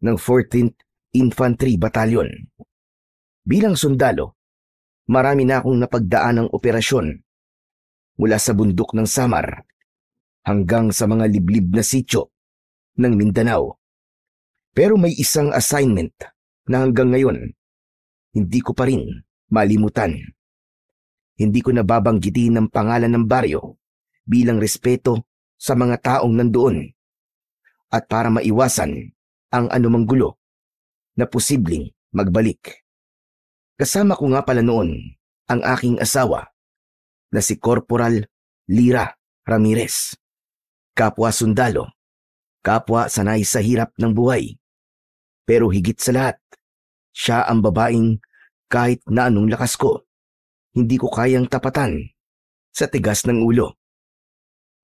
ng 14th Infantry Battalion. Bilang sundalo, marami na akong napagdaanang operasyon mula sa bundok ng Samar hanggang sa mga liblib na sityo ng Mindanao. Pero may isang assignment na hanggang ngayon hindi ko pa rin malimutan. Hindi ko nababanggitin ang pangalan ng baryo bilang respeto sa mga taong nandoon at para maiwasan ang anumang gulo na posibleng magbalik. Kasama ko nga pala noon ang aking asawa na si Corporal Lira Ramirez. Kapwa sundalo, kapwa sanay sa hirap ng buhay. Pero higit sa lahat, siya ang babaeng kahit na anong lakas ko, hindi ko kayang tapatan sa tigas ng ulo.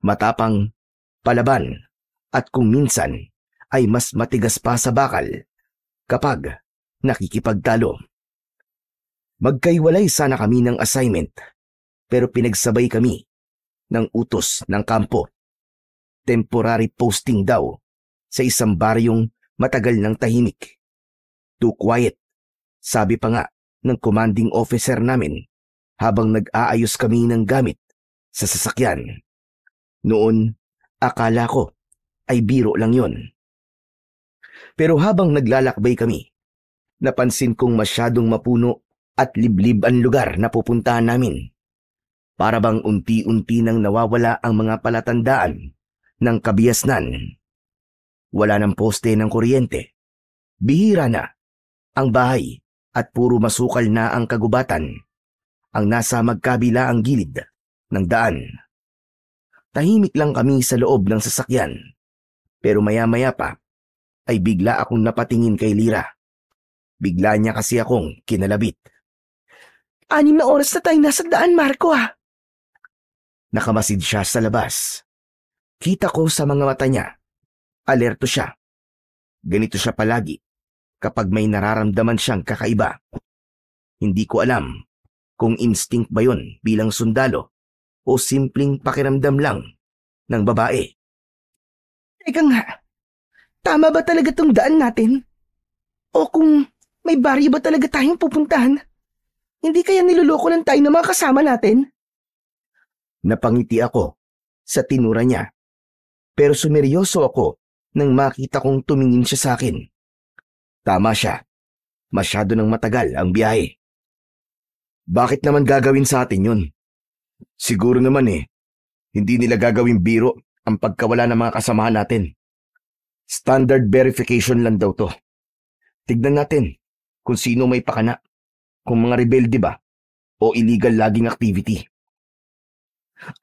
Matapang, palaban, at kung minsan ay mas matigas pa sa bakal kapag nakikipagtalo. Magkaiwalay sana kami ng assignment pero pinagsabay kami ng utos ng kampo. Temporary posting daw sa isang baryong matagal ng tahimik. Too quiet, sabi pa nga ng commanding officer namin habang nag-aayos kami ng gamit sa sasakyan. Noon, akala ko ay biro lang yon. Pero habang naglalakbay kami, napansin kong masyadong mapuno at liblib ang lugar na pupuntahan namin. Para bang unti-unti nang nawawala ang mga palatandaan ng kabiasnan. Wala ng poste ng kuryente. Bihira na ang bahay at puro masukal na ang kagubatan ang nasa magkabila ang gilid ng daan. Tahimik lang kami sa loob ng sasakyan. Pero maya-maya pa ay bigla akong napatingin kay Lira. Bigla niya kasi akong kinalabit. 6 na oras na tayo nasa daan, Marco ah. Nakamasid siya sa labas. Kita ko sa mga mata niya. Alerto siya. Ganito siya palagi kapag may nararamdaman siyang kakaiba. Hindi ko alam kung instinct ba yun bilang sundalo o simpleng pakiramdam lang ng babae. Teka nga, tama ba talaga tong daan natin? O kung may baryo ba talaga tayong pupuntahan? Hindi kaya niloloko lang tayo ng mga kasama natin? Napangiti ako sa tinura niya. Pero sumeryoso ako nang makita kong tumingin siya sa akin. Tama siya. Masyado nang matagal ang biyahe. Bakit naman gagawin sa atin yun? Siguro naman hindi nila gagawin biro ang pagkawala ng mga kasamahan natin. Standard verification lang daw to. Tignan natin kung sino may pakana. Kung mga rebelde ba o illegal logging activity.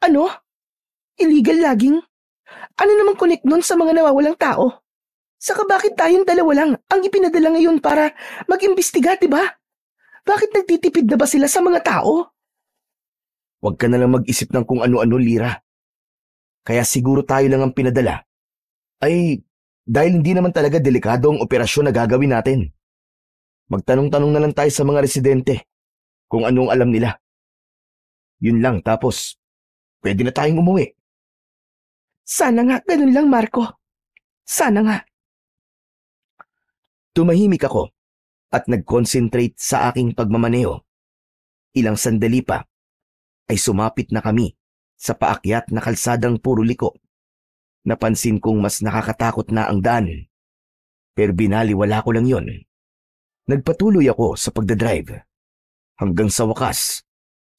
Ano? Illegal logging? Ano namang connect nun sa mga nawawalang tao? Saka bakit tayong dalawa lang ang ipinadala ngayon para mag-imbestiga, diba? Bakit nagtitipid na ba sila sa mga tao? Huwag ka na lang mag-isip ng kung ano-ano, Lira. Kaya siguro tayo lang ang pinadala. Ay, dahil hindi naman talaga delikado ang operasyon na gagawin natin. Magtanong-tanong na lang tayo sa mga residente kung anong alam nila. Yun lang, tapos pwede na tayong umuwi. Sana nga, ganun lang, Marco. Sana nga. Tumahimik ako at nag-concentrate sa aking pagmamaneho. Ilang sandali pa ay sumapit na kami sa paakyat na kalsadang puro liko. Napansin kong mas nakakatakot na ang daan. Pero binaliwala ko lang yon. Nagpatuloy ako sa pagdadrive. Hanggang sa wakas,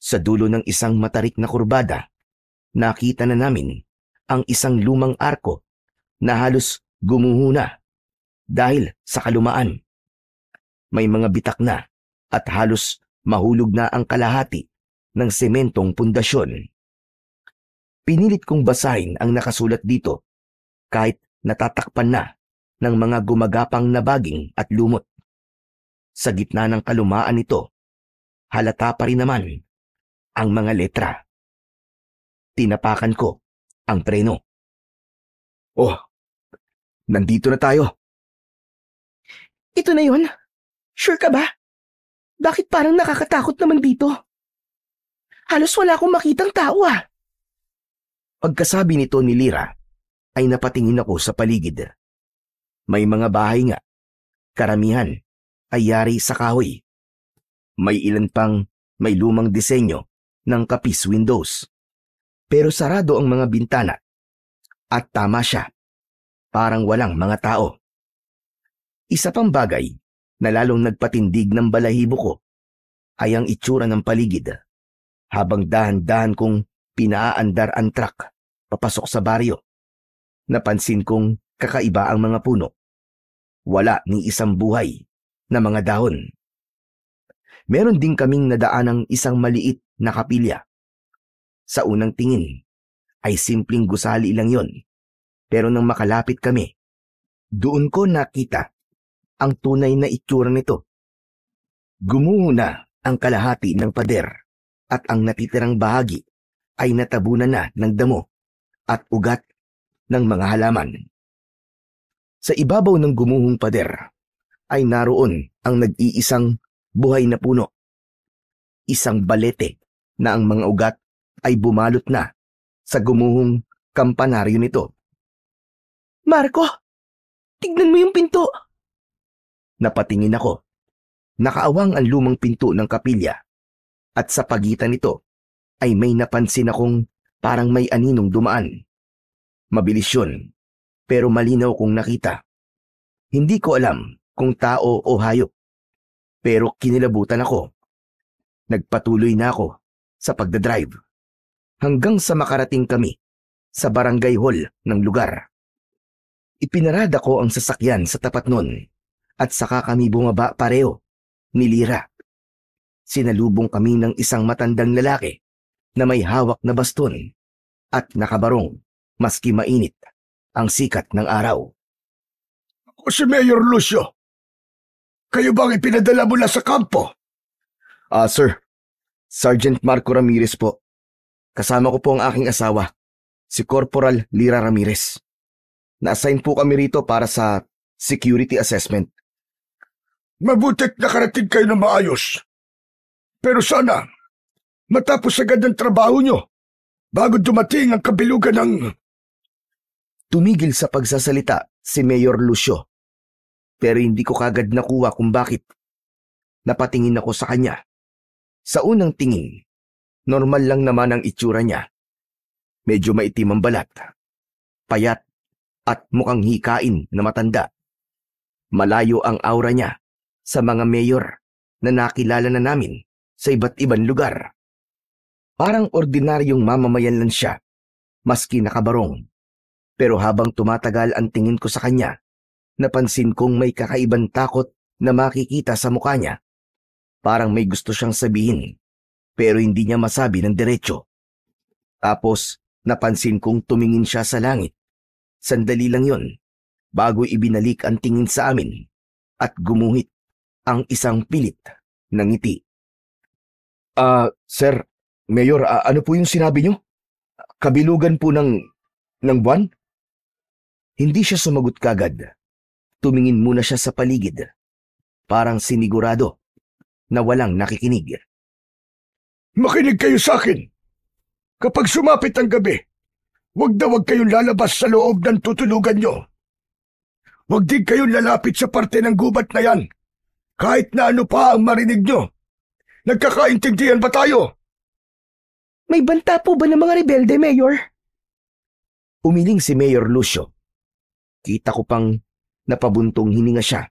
sa dulo ng isang matarik na kurbada, nakita na namin ang isang lumang arko na halos gumuho na dahil sa kalumaan. May mga bitak na at halos mahulog na ang kalahati ng sementong pundasyon. Pinilit kong basahin ang nakasulat dito kahit natatakpan na ng mga gumagapang na baging at lumot. Sa gitna ng kalumaan nito, halata pa rin naman ang mga letra. Tinapakan ko ang preno. Oh, nandito na tayo. Ito na yun? Sure ka ba? Bakit parang nakakatakot naman dito? Halos wala akong makitang tao ah. Pagkasabi nito ni Lira, ay napatingin ako sa paligid. May mga bahay nga, Karamihan ay yari sa kahoy. May ilan pang may lumang disenyo ng kapis windows. Pero sarado ang mga bintana. At tama siya, parang walang mga tao. Isa pang bagay na lalong nagpatindig ng balahibo ko ay ang itsura ng paligid. Habang dahan-dahan kong pinaaandar ang truck papasok sa baryo, napansin kong kakaiba ang mga puno. Wala ni isang buhay na mga dahon. Meron din kaming nadaanang isang maliit na kapilya. Sa unang tingin ay simpleng gusali lang yon. Pero nang makalapit kami, doon ko nakita ang tunay na itsura nito. Gumuho na ang kalahati ng pader at ang natitirang bahagi ay natabunan na ng damo at ugat ng mga halaman. Sa ibabaw ng gumuhong pader ay naroon ang nag-iisang buhay na puno. Isang balete na ang mga ugat ay bumalot na sa gumuhong kampanaryo nito. Marco, tignan mo yung pinto. Napatingin ako. Nakaawang ang lumang pinto ng kapilya at sa pagitan nito ay may napansin akong parang may aninong dumaan. Mabilis yun, pero malinaw kong nakita. Hindi ko alam kung tao o hayop, pero kinilabutan ako. Nagpatuloy na ako sa pagdadrive hanggang sa makarating kami sa barangay hall ng lugar. Ipinarada ko ang sasakyan sa tapat nun at saka kami bumaba pareho ni Lira. Sinalubong kami ng isang matandang lalaki na may hawak na baston at nakabarong maski mainit ang sikat ng araw. Ako si Mayor Lucio. Kayo bang ipinadala mula sa kampo? Sir. Sergeant Marco Ramirez po. Kasama ko po ang aking asawa, si Corporal Lira Ramirez. Na-assign po kami rito para sa security assessment. Mabutit nakarating kayo na maayos. Pero sana, matapos agad ang trabaho nyo bago dumating ang kabilugan ng... Tumigil sa pagsasalita si Mayor Lucio. Pero hindi ko kagad nakuha kung bakit. Napatingin ako sa kanya. Sa unang tingin, normal lang naman ang itsura niya. Medyo maitim ang balat, payat at mukhang hikain na matanda. Malayo ang aura niya sa mga mayor na nakilala na namin sa iba't ibang lugar. Parang ordinaryong mamamayan lang siya, maski nakabarong. Pero habang tumatagal ang tingin ko sa kanya, napansin kong may kakaibang takot na makikita sa mukha niya. Parang may gusto siyang sabihin, pero hindi niya masabi ng diretso. Tapos, napansin kong tumingin siya sa langit. Sandali lang yon, bago ibinalik ang tingin sa amin at gumuhit ang isang pilit na ngiti. Sir, Mayor, ano po yung sinabi niyo? Kabilugan po ng buwan? Hindi siya sumagot kagad. Tumingin muna siya sa paligid. Parang sinigurado na walang nakikinig. Makinig kayo sa akin. Kapag sumapit ang gabi, huwag kayong lalabas sa loob ng tutulugan nyo. Huwag din kayong lalapit sa parte ng gubat na yan, kahit na ano pa ang marinig nyo. Nagkakaintindihan ba tayo? May banta po ba ng mga rebelde, Mayor? Umiling si Mayor Lucio. Kita ko pang napabuntong hininga siya.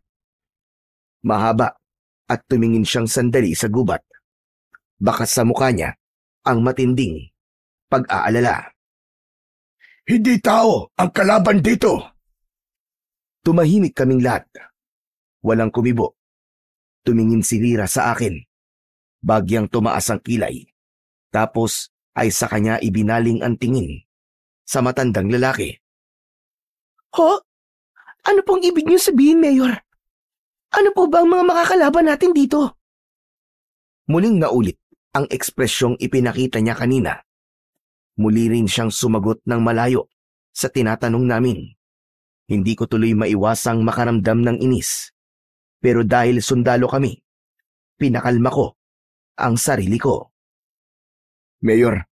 Mahaba at tumingin siyang sandali sa gubat. Baka sa mukha niya ang matinding pag-aalala. Hindi tao ang kalaban dito. Tumahimik kaming lahat. Walang kumibo. Tumingin si Lira sa akin. Bagyang tumaas ang kilay. Tapos ay sa kanya ibinaling ang tingin sa matandang lalaki. Ho? Ano pong ibig niyo sabihin, Mayor? Ano po ba ang mga makakalaban natin dito? Muling naulit ang ekspresyong ipinakita niya kanina. Muli rin siyang sumagot ng malayo sa tinatanong namin. Hindi ko tuloy maiwasang makaramdam ng inis. Pero dahil sundalo kami, pinakalma ko ang sarili ko. Mayor,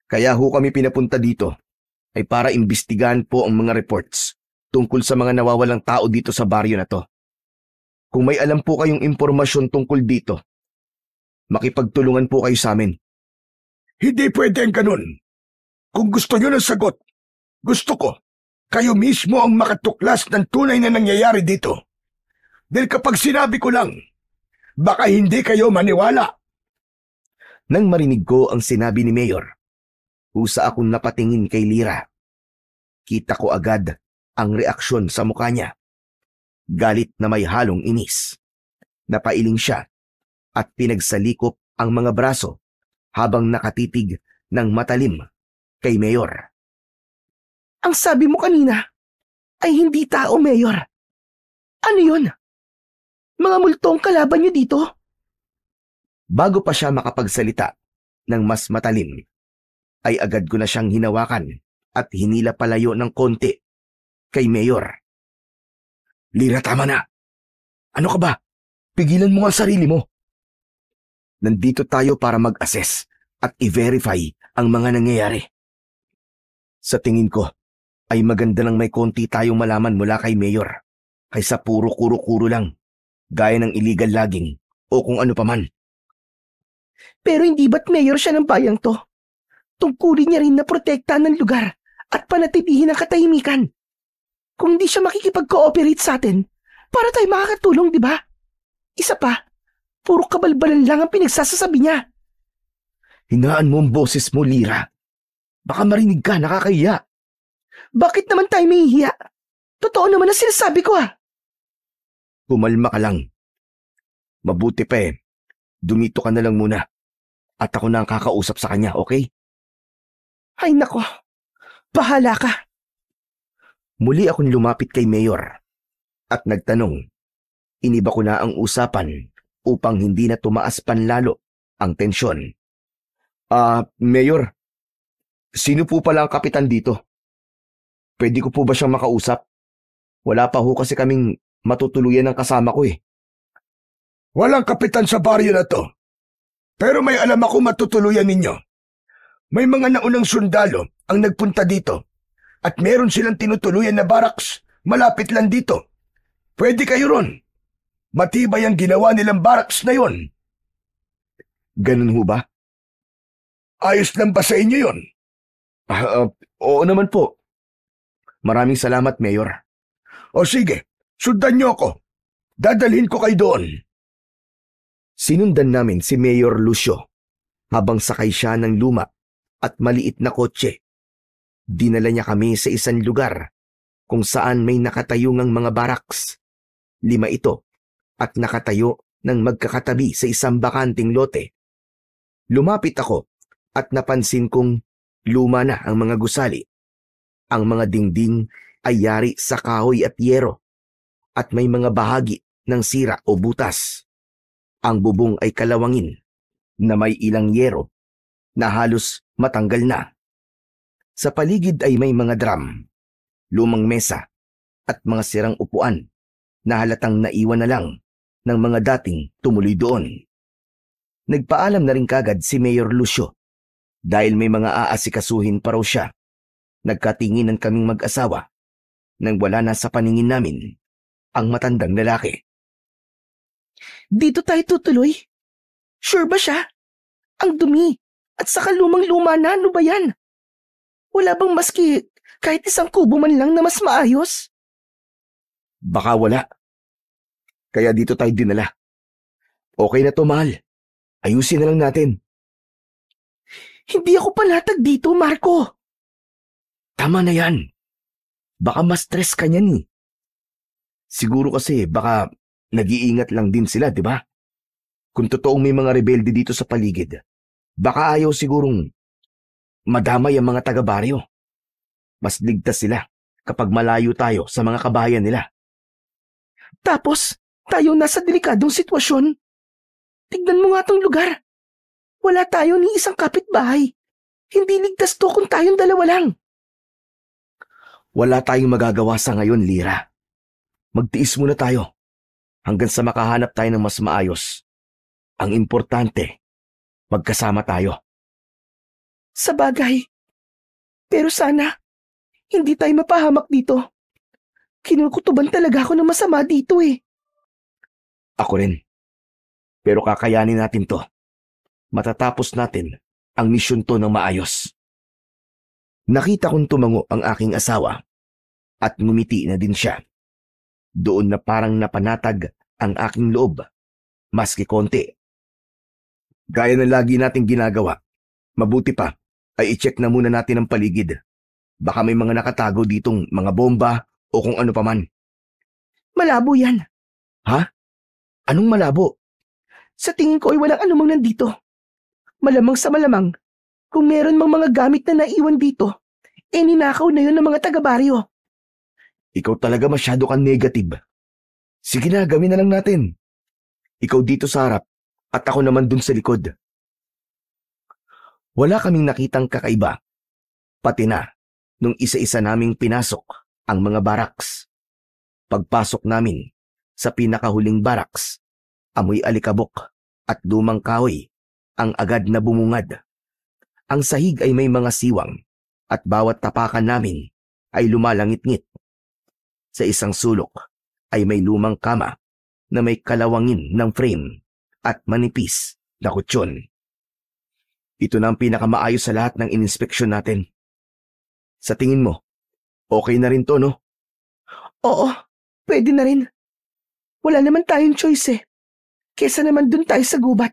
kaya ho kami pinapunta dito ay para imbestigahan po ang mga reports tungkol sa mga nawawalang tao dito sa baryo na to. Kung may alam po kayong impormasyon tungkol dito, makipagtulungan po kayo sa amin. Hindi pwede ang ganun. Kung gusto nyo ng sagot, gusto ko, kayo mismo ang makatuklas ng tunay na nangyayari dito. Dahil kapag sinabi ko lang, baka hindi kayo maniwala. Nang marinig ko ang sinabi ni Mayor, usa akong napatingin kay Lyra. Kita ko agad ang reaksyon sa mukha niya. Galit na may halong inis. Napailing siya at pinagsalikop ang mga braso habang nakatitig ng matalim kay Mayor. Ang sabi mo kanina ay hindi tao, Mayor. Ano yun? Mga multong kalaban niyo dito? Bago pa siya makapagsalita ng mas matalim, ay agad ko na siyang hinawakan at hinila palayo ng konti kay Mayor. Lyra, tama na. Ano ka ba? Pigilan mo ang sarili mo. Nandito tayo para mag-assess at i-verify ang mga nangyayari. Sa tingin ko, ay maganda lang may konti tayong malaman mula kay Mayor kaysa puro kuro-kuro lang, gaya ng illegal logging o kung ano paman. Pero hindi ba't mayor siya ng bayang to? Tungkulin niya rin na protektahan ng lugar at panatilihin ang katahimikan. Kung hindi siya makikipag-cooperate sa atin, para tayo makakatulong, di ba? Isa pa, puro kabalbalan lang ang pinagsasasabi niya. Hinaan mo ang boses mo, Lyra. Baka marinig ka, nakakahiya. Bakit naman tayo mahihiya? Totoo naman ang sinasabi ko, Kumalma ka lang. Mabuti pa dumito ka na lang muna. At ako na ang kakausap sa kanya, okay? Ay nako, bahala ka. Muli akong lumapit kay Mayor at nagtanong. Iniba ko na ang usapan upang hindi na tumaas panlalo ang tensyon. Mayor, sino po pala ang kapitan dito? Pwede ko po ba siyang makausap? Wala pa ho kasi kaming matutuluyan ng kasama ko . Walang kapitan sa baryo na to. Pero may alam ako matutuluyan ninyo. May mga naunang sundalo ang nagpunta dito at meron silang tinutuluyan na barracks malapit lang dito. Pwede kayo ron. Matibay ang ginawa nilang barracks na yon. Ganun ho ba? Ayos lang ba sa inyo yon? Oo naman po. Maraming salamat, Mayor. O sige, sundan niyo ako. Dadalhin ko kayo doon. Sinundan namin si Mayor Lucio habang sakay siya ng luma at maliit na kotse. Dinala niya kami sa isang lugar kung saan may nakatayong mga barracks. 5 ito at nakatayo ng magkakatabi sa isang bakanting lote. Lumapit ako at napansin kong luma na ang mga gusali. Ang mga dingding ay yari sa kahoy at yero at may mga bahagi ng sira o butas. Ang bubong ay kalawangin na may ilang yero na halos matanggal na. Sa paligid ay may mga drum, lumang mesa at mga sirang upuan na halatang naiwan na lang ng mga dating tumuloy doon. Nagpaalam na rin kagad si Mayor Lucio dahil may mga aasikasuhin pa raw siya. Nagkatinginan kaming mag-asawa nang wala na sa paningin namin ang matandang lalaki. Dito tayo tutuloy? Sure ba siya? Ang dumi at saka lumang-luma na, ano ba yan? Wala bang maski kahit isang kubo man lang na mas maayos? Baka wala. Kaya dito tayo dinala. Okay na to, mahal. Ayusin na lang natin. Hindi ako panatag dito, Marco. Tama na yan. Baka ma-stress ka niyan . Siguro kasi baka nag-iingat lang din sila, di ba? Kung totoong may mga rebelde dito sa paligid, baka ayaw sigurong madamay ang mga taga-baryo. Mas ligtas sila kapag malayo tayo sa mga kabahayan nila. Tapos, tayo nasa delikadong sitwasyon. Tignan mo nga tong lugar. Wala tayo ni isang kapitbahay. Hindi ligtas to kung tayong dalawa lang. Wala tayong magagawa sa ngayon, Lyra. Magtiis muna tayo hanggang sa makahanap tayo ng mas maayos. Ang importante, magkasama tayo. Sa bagay. Pero sana, hindi tayo mapahamak dito. Kinukutuban talaga ako ng masama dito . Ako rin. Pero kakayanin natin to. Matatapos natin ang misyon to ng maayos. Nakita kong tumango ang aking asawa at ngumiti na din siya. Doon na parang napanatag ang aking loob, maski konti. Gaya ng lagi nating ginagawa, mabuti pa ay i-check na muna natin ang paligid. Baka may mga nakatago ditong mga bomba o kung ano paman. Malabo yan. Ha? Anong malabo? Sa tingin ko ay walang anumang nandito. Malamang sa malamang, kung meron mang mga gamit na naiwan dito, ninakaw na yun ng mga taga-baryo. Ikaw talaga masyado kang negative. Sige na, gawin na lang natin. Ikaw dito sa harap at ako naman dun sa likod. Wala kaming nakitang kakaiba. Pati na, nung isa-isa naming pinasok ang mga baraks. Pagpasok namin sa pinakahuling baraks, amoy alikabok at lumang kahoy ang agad na bumungad. Ang sahig ay may mga siwang at bawat tapakan namin ay lumalangit-ngit. Sa isang sulok ay may lumang kama na may kalawangin ng frame at manipis na kutsyon. Ito na ang pinakamaayos sa lahat ng ininspeksyon natin. Sa tingin mo, okay na rin to, no? Oo, pwede na rin. Wala naman tayong choice eh. Kesa naman dun tayo sa gubat.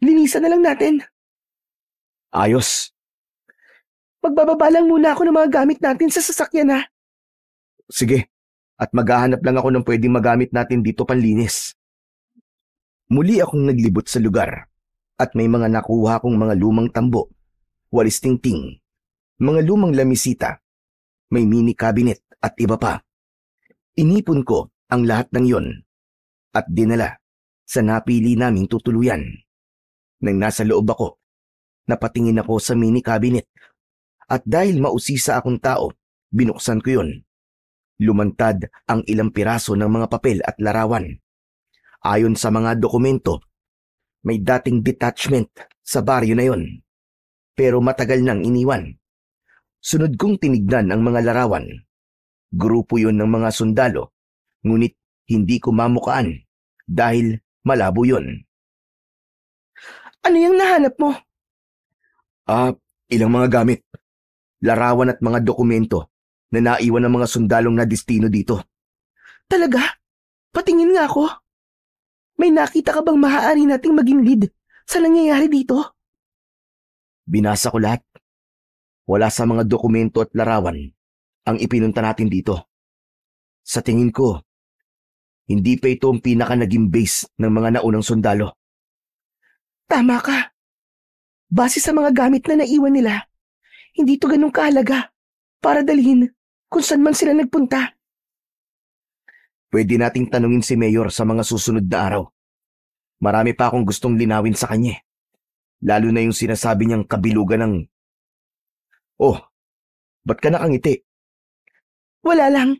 Linisan na lang natin. Ayos. Magbababa lang muna ako ng mga gamit natin sa sasakyan ha. Sige, at maghahanap lang ako ng pwedeng magamit natin dito panlinis. Muli akong naglibot sa lugar at may mga nakuha kong mga lumang tambo, walis tingting, mga lumang lamisita, may mini cabinet at iba pa. Inipon ko ang lahat ng yon at dinala sa napili naming tutuluyan. Nang nasa loob ako, napatingin ako sa mini cabinet at dahil mausisa akong tao, binuksan ko yon. Lumantad ang ilang piraso ng mga papel at larawan. Ayon sa mga dokumento, may dating detachment sa baryo na yon. Pero matagal nang iniwan. Sunod kong tinignan ang mga larawan. Grupo yon ng mga sundalo, ngunit hindi ko mamukaan dahil malabo yon. Ano yung nahanap mo? Ilang mga gamit, larawan at mga dokumento na naiwan ng mga sundalong na destino dito. Talaga? Patingin nga ako. May nakita ka bang maaari nating maging lead sa nangyayari dito? Binasa ko lahat. Wala sa mga dokumento at larawan ang ipinunta natin dito. Sa tingin ko, hindi pa ito ang pinaka naging base ng mga naunang sundalo. Tama ka. Base sa mga gamit na naiwan nila, hindi ito ganun kahalaga para dalhin kung saan man sila nagpunta. Pwede nating tanungin si Mayor sa mga susunod na araw. Marami pa akong gustong linawin sa kanya. Lalo na yung sinasabi niyang kabilugan ng... Oh, ba't ka nakangiti? Wala lang.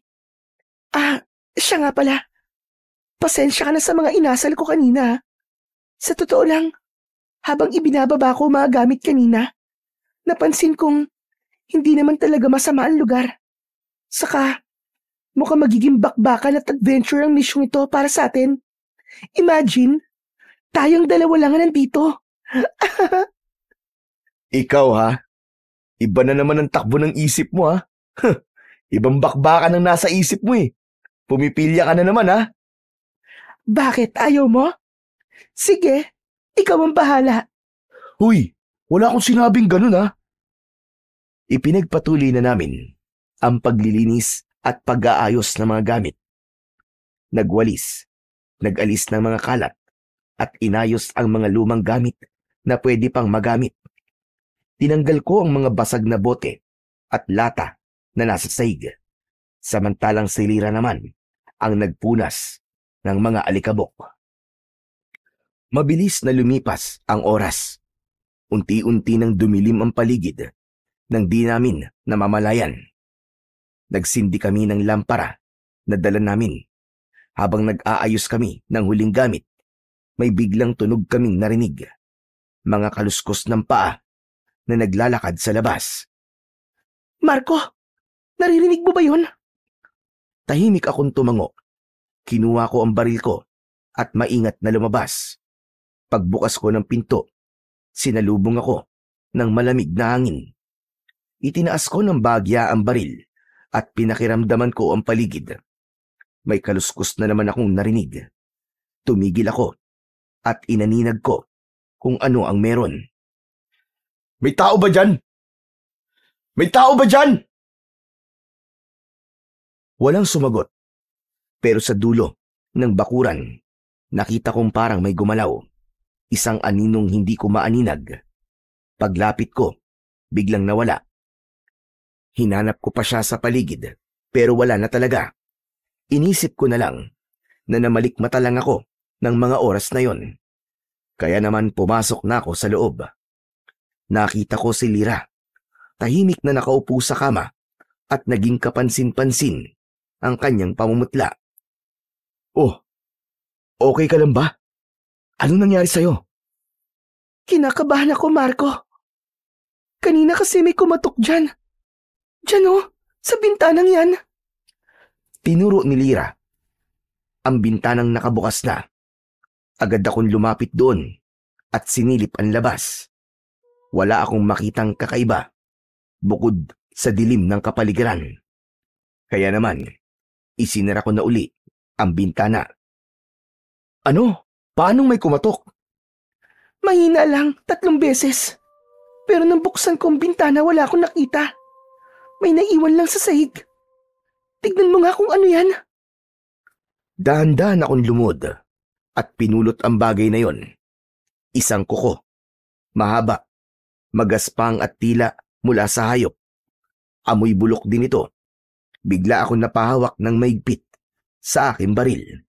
Siya nga pala. Pasensya ka na sa mga inasal ko kanina. Sa totoo lang, habang ibinababa ko mga gamit kanina, napansin kong hindi naman talaga masama ang lugar. Saka, mukhang magiging bakbakan at adventure ang misyong ito para sa atin. Imagine, tayong dalawa lang nandito. Ikaw ha? Iba na naman ang takbo ng isip mo ha? Ibang bakbakan ang nasa isip mo eh. Pumipilya ka na naman ha? Bakit? Ayaw mo? Sige, ikaw ang bahala. Huy, wala akong sinabing ganun ha? Ipinagpatuloy na namin ang paglilinis at pag-aayos ng mga gamit. Nagwalis, nag-alis ng mga kalat at inayos ang mga lumang gamit na pwede pang magamit. Tinanggal ko ang mga basag na bote at lata na nasa sahig. Samantalang silira naman ang nagpunas ng mga alikabok. Mabilis na lumipas ang oras. Unti-unti nang dumilim ang paligid nang di namin namamalayan. Nagsindi kami ng lampara na dala namin. Habang nag-aayos kami ng huling gamit, may biglang tunog kaming narinig. Mga kaluskos ng paa na naglalakad sa labas. Marco, naririnig mo ba yun? Tahimik akong tumango. Kinuha ko ang baril ko at maingat na lumabas. Pagbukas ko ng pinto, sinalubong ako ng malamig na hangin. Itinaas ko ng bagya ang baril at pinakiramdaman ko ang paligid. May kaluskos na naman akong narinig. Tumigil ako at inaninag ko kung ano ang meron. May tao ba dyan? May tao ba dyan? Walang sumagot. Pero sa dulo ng bakuran, nakita kong parang may gumalaw. Isang aninong hindi ko maaninag. Paglapit ko, biglang nawala. Hinanap ko pa siya sa paligid, pero wala na talaga. Inisip ko na lang na namalikmata lang ako ng mga oras na yon. Kaya naman pumasok na ako sa loob. Nakita ko si Lyra. Tahimik na nakaupo sa kama at naging kapansin-pansin ang kanyang pamumutla. Oh, okay ka lang ba? Anong nangyari sa'yo? Kinakabahan ako, Marco. Kanina kasi may kumatok dyan. Dyan oh, sa bintanang yan. Tinuro ni Lyra. Ang bintanang nakabukas na. Agad akong lumapit doon at sinilip ang labas. Wala akong makitang kakaiba bukod sa dilim ng kapaligiran. Kaya naman, isinara ko na uli ang bintana. Ano? Paanong may kumatok? Mahina lang, 3 beses. Pero nang buksan ko ang bintana, wala akong nakita. May naiwan lang sa sahig. Tignan mo nga kung ano yan. Dahan-dahan akong lumod at pinulot ang bagay na yon. Isang kuko. Mahaba, magaspang at tila mula sa hayop. Amoy bulok din ito. Bigla akong napahawak ng maigpit sa aking baril.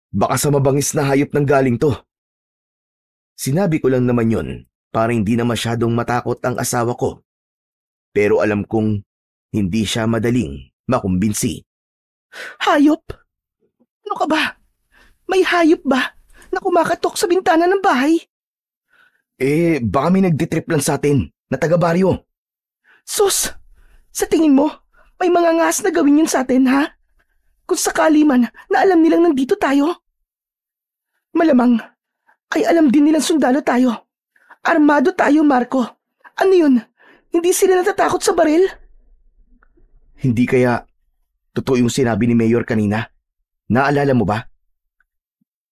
Baka sa mabangis na hayop nang galing to. Sinabi ko lang naman yon para hindi na masyadong matakot ang asawa ko. Pero alam kong hindi siya madaling makumbinsi. Hayop? Ano ka ba? May hayop ba na kumakatok sa bintana ng bahay? Baka may nagditrip lang sa atin na taga-baryo. Sus! Sa tingin mo, may mga ngas na gawin yun sa atin, ha? Kung sakali man na alam nilang nandito tayo. Malamang ay alam din nilang sundalo tayo. Armado tayo, Marco. Ano yun? Hindi sila natatakot sa baril? Hindi kaya totoo yung sinabi ni Mayor kanina? Naalala mo ba?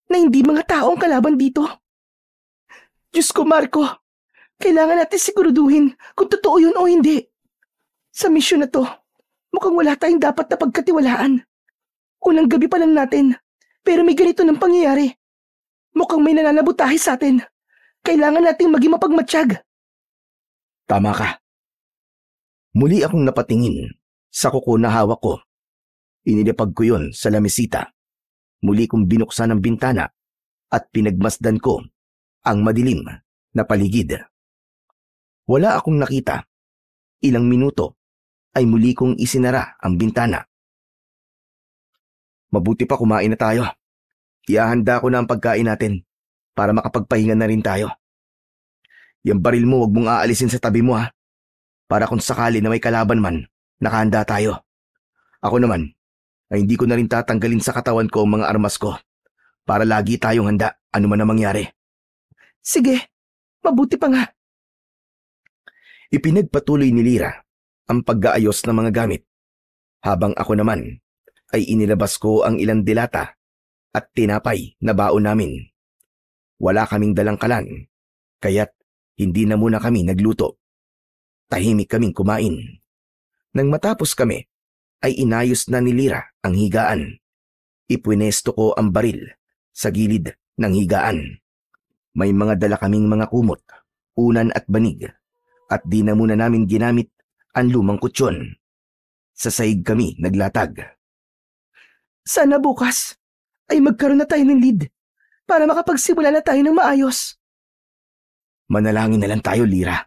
Na hindi mga taong kalaban dito. Diyos ko, Marco. Kailangan natin siguraduhin kung totoo yun o hindi. Sa misyon na to, mukhang wala tayong dapat na pagkatiwalaan. Unang gabi pa lang natin, pero may ganito ng pangyayari. Mukhang may nananabutahe sa atin. Kailangan nating maging mapagmatsyag. Tama ka. Muli akong napatingin sa kuko na hawak ko. Inilapag ko yun sa lamesita. Muli kong binuksan ang bintana at pinagmasdan ko ang madilim na paligid. Wala akong nakita. Ilang minuto ay muli kong isinara ang bintana. Mabuti pa kumain na tayo. Iahanda ko na ang pagkain natin para makapagpahinga na rin tayo. Yung baril mo, huwag mong aalisin sa tabi mo ha. Para kung sakali na may kalaban man, nakahanda tayo. Ako naman, ay hindi ko na rin tatanggalin sa katawan ko ang mga armas ko para lagi tayong handa ano man ang mangyari. Sige, mabuti pa nga. Ipinagpatuloy ni Lyra ang pag-aayos ng mga gamit, habang ako naman ay inilabas ko ang ilang dilata at tinapay na baon namin. Wala kaming dalang kalan, kaya't hindi na muna kami nagluto. Tahimik kaming kumain. Nang matapos kami, ay inayos na ni Lyra ang higaan. Ipwinesto ko ang baril sa gilid ng higaan. May mga dala kaming mga kumot, unan at banig, at di na muna namin ginamit ang lumang kutsyon. Sa sahig kami naglatag. Sana bukas ay magkaroon na tayo ng lead para makapagsimula na tayo ng maayos. Manalangin na lang tayo, Lyra.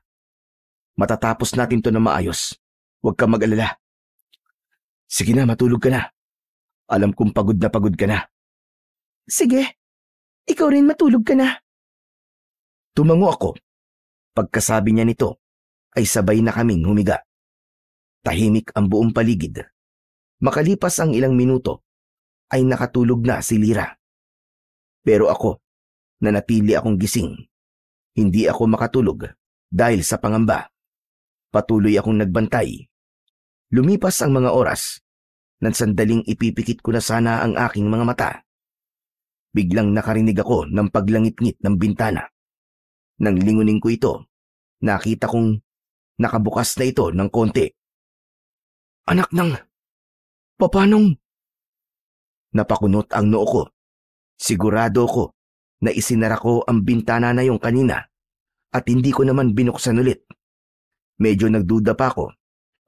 Matatapos natin to na maayos. Huwag kang mag-alala. Sige na, matulog ka na. Alam kong pagod ka na. Sige, ikaw rin matulog ka na. Tumango ako. Pagkasabi niya nito, ay sabay na kaming humiga. Tahimik ang buong paligid. Makalipas ang ilang minuto, ay nakatulog na si Lira. Pero ako, nanatili akong gising. Hindi ako makatulog dahil sa pangamba. Patuloy akong nagbantay. Lumipas ang mga oras. Nang sandaling ipipikit ko na sana ang aking mga mata. Biglang nakarinig ako ng paglangit-ngit ng bintana. Nang lingunin ko ito, nakita kong nakabukas na ito ng konti. Anak ng... Papanong... Napakunot ang noo ko. Sigurado ko na isinara ko ang bintana na yung kanina at hindi ko naman binuksan ulit. Medyo nagduda pa ako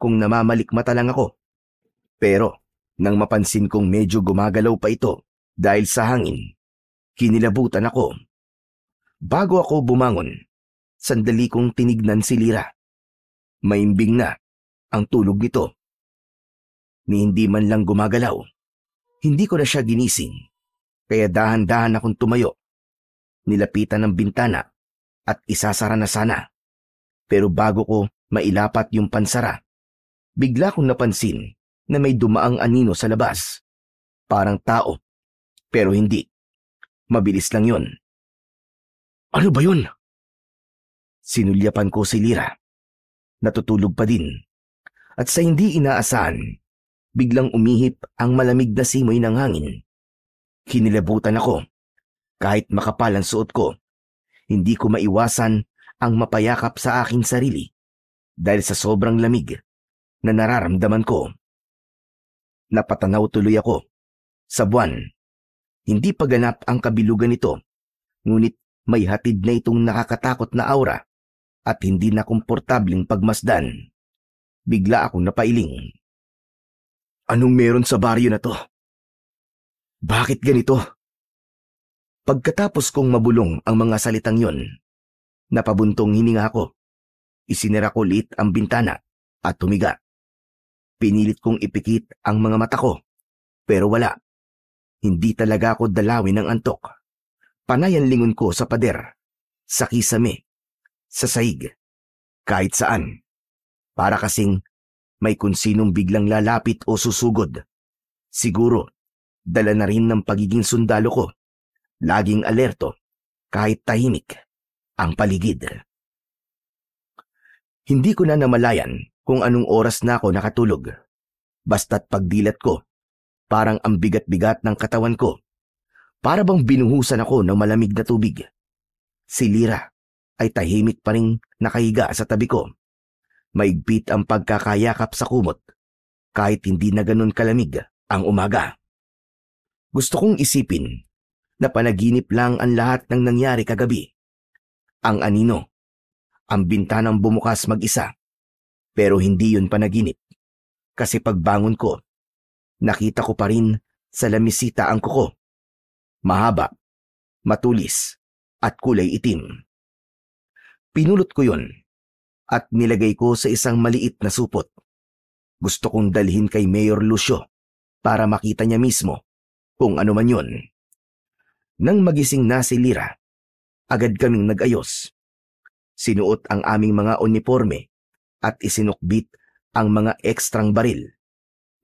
kung namamalikmata lang ako. Pero nang mapansin kong medyo gumagalaw pa ito dahil sa hangin, kinilabutan ako. Bago ako bumangon, sandali kong tinignan si Lira. Maimbing na ang tulog nito. Ni hindi man lang gumagalaw. Hindi ko na siya ginising, kaya dahan-dahan akong tumayo. Nilapitan ng bintana at isasara na sana. Pero bago ko mailapat yung pansara, bigla kong napansin na may dumaang anino sa labas. Parang tao, pero hindi. Mabilis lang yon. Ano ba yun? Sinulyapan ko si Lira. Natutulog pa din. At sa hindi inaasahan, biglang umihip ang malamig na simoy ng hangin. Kinilabutan ako. Kahit makapal ang suot ko, hindi ko maiwasan ang mapayakap sa aking sarili dahil sa sobrang lamig na nararamdaman ko. Napatanaw tuloy ako. Sa buwan, hindi pa ganap ang kabilugan nito, ngunit may hatid na itong nakakatakot na aura at hindi na komportabling pagmasdan. Bigla akong napailing. Anong meron sa baryo na to? Bakit ganito? Pagkatapos kong mabulong ang mga salitang yon, napabuntong hininga ako. Isinara ko ulit ang bintana at tumiga. Pinilit kong ipikit ang mga mata ko, pero wala. Hindi talaga ako dalawin ng antok. Panay ang lingon ko sa pader, sa kisame, sa saig, kahit saan. Para kasing may kung sinong biglang lalapit o susugod. Siguro, dala na rin ng pagiging sundalo ko. Laging alerto, kahit tahimik, ang paligid. Hindi ko na namalayan kung anong oras na ako nakatulog. Basta't pagdilat ko, parang ang bigat-bigat ng katawan ko. Para bang binuhusan ako ng malamig na tubig. Si Lira ay tahimik pa rin nakahiga sa tabi ko. Maigpit ang pagkakayakap sa kumot, kahit hindi na ganun kalamig ang umaga. Gusto kong isipin na panaginip lang ang lahat ng nangyari kagabi. Ang anino, ang bintanang bumukas mag-isa. Pero hindi yun panaginip. Kasi pagbangon ko, nakita ko pa rin sa lamisita ang kuko. Mahaba, matulis, at kulay itim. Pinulot ko yun at nilagay ko sa isang maliit na supot. Gusto kong dalhin kay Mayor Lucio para makita niya mismo kung ano man yun. Nang magising na si Lira, agad kaming nag-ayos. Sinuot ang aming mga uniforme at isinukbit ang mga ekstrang baril,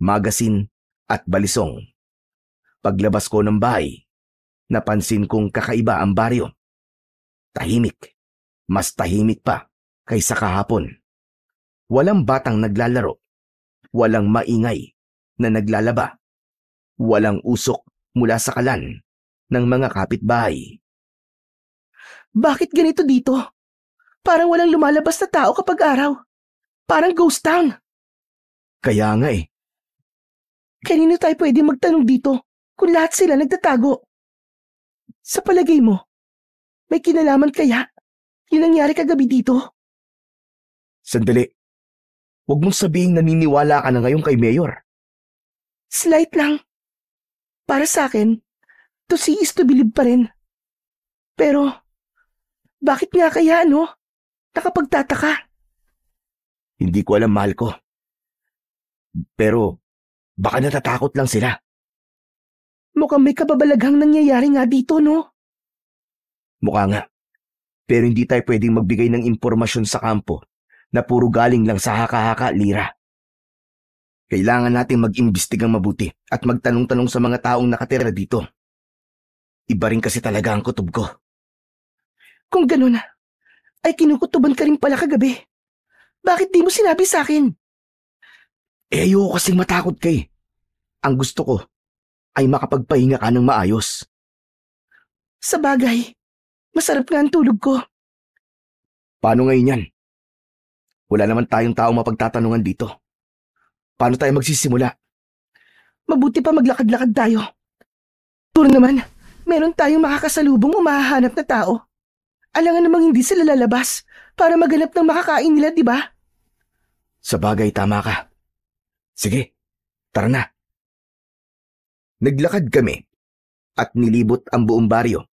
magasin at balisong. Paglabas ko ng bahay, napansin kong kakaiba ang baryo. Tahimik, mas tahimik pa kaysa kahapon. Walang batang naglalaro, walang maingay na naglalaba, walang usok mula sa kalan ng mga kapitbahay. Bakit ganito dito? Parang walang lumalabas na tao kapag araw. Parang ghost town. Kaya nga eh. Kanino tayo pwede magtanong dito kung lahat sila nagtatago? Sa palagay mo, may kinalaman kaya yung nangyari kagabi dito? Sandali. Huwag mong sabihing naniniwala ka na ngayon kay Mayor. Slight lang. Para sa akin, to see is to believe pa rin. Pero, bakit nga kaya nakapagtataka? Hindi ko alam, mahal ko. Pero, baka natatakot lang sila. Mukhang may kababalaghang nangyayari nga dito, no? Mukha nga. Pero hindi tayo pwedeng magbigay ng impormasyon sa kampo na puro galing lang sa haka-haka, Lira. Kailangan nating mag-imbestigang mabuti at magtanong-tanong sa mga taong nakatira dito. Iba rin kasi talaga ang kutob ko. Kung ganun, ay kinukutuban ka rin pala kagabi. Bakit di mo sinabi sa akin? Ayoko kasing matakot ka eh. Ang gusto ko ay makapagpahinga ka ng maayos. Sa bagay, masarap nga ang tulog ko. Paano ngayon yan? Wala naman tayong taong mapagtatanungan dito. Paano tayo magsisimula? Mabuti pa maglakad-lakad tayo. Puro naman, meron tayong makakasalubong o mahahanap na tao. Alangan namang hindi sila lalabas para maganap ng makakain nila, di ba? Sa bagay, tama ka. Sige, tara na. Naglakad kami at nilibot ang buong baryo.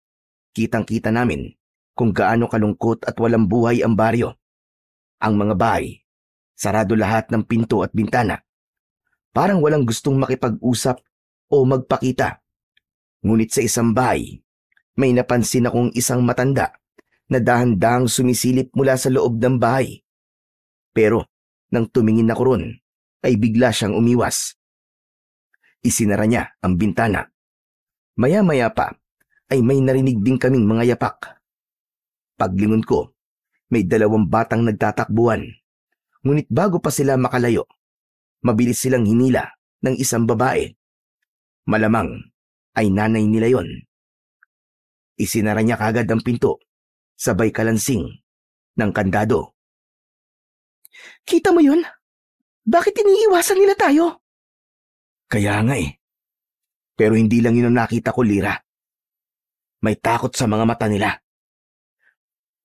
Kitang-kita namin kung gaano kalungkot at walang buhay ang baryo. Ang mga bahay, sarado lahat ng pinto at bintana. Parang walang gustong makipag-usap o magpakita. Ngunit sa isang bahay, may napansin akong isang matanda na dahan-dahang sumisilip mula sa loob ng bahay. Pero nang tumingin ako ron, ay bigla siyang umiwas. Isinara niya ang bintana. Maya-maya pa ay may narinig din kaming mga yapak. Paglingon ko, may 2 batang nagtatakbuhan. Ngunit bago pa sila makalayo, mabilis silang hinila ng isang babae. Malamang ay nanay nila yon. Isinara niya kagad ang pinto, sabay kalansing ng kandado. Kita mo yun? Bakit iniiwasan nila tayo? Kaya nga eh. Pero hindi lang yun ang nakita ko, Lira. May takot sa mga mata nila.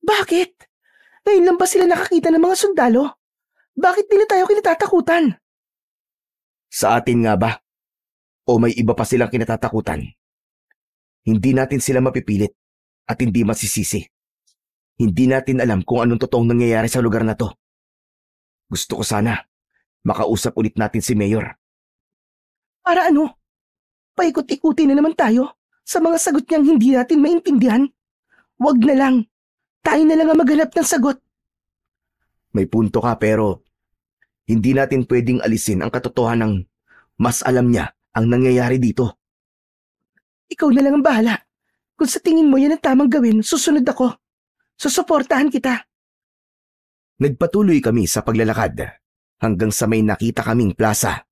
Bakit? Ngayon lang ba sila nakakita ng mga sundalo? Bakit nila tayo kinatatakutan? Sa atin nga ba? O may iba pa silang kinatatakutan? Hindi natin sila mapipilit at hindi masisisi. Hindi natin alam kung anong totoong nangyayari sa lugar na to. Gusto ko sana makausap ulit natin si Mayor. Para ano? Paikot-ikutin na naman tayo sa mga sagot niyang hindi natin maintindihan. Wag na lang. Tayo na lang ang maghanap ng sagot. May punto ka pero hindi natin pwedeng alisin ang katotohanang mas alam niya ang nangyayari dito. Ikaw na lang ang bahala. Kung sa tingin mo yan ang tamang gawin, susunod ako. Susuportahan kita. Nagpatuloy kami sa paglalakad hanggang sa may nakita kaming plaza.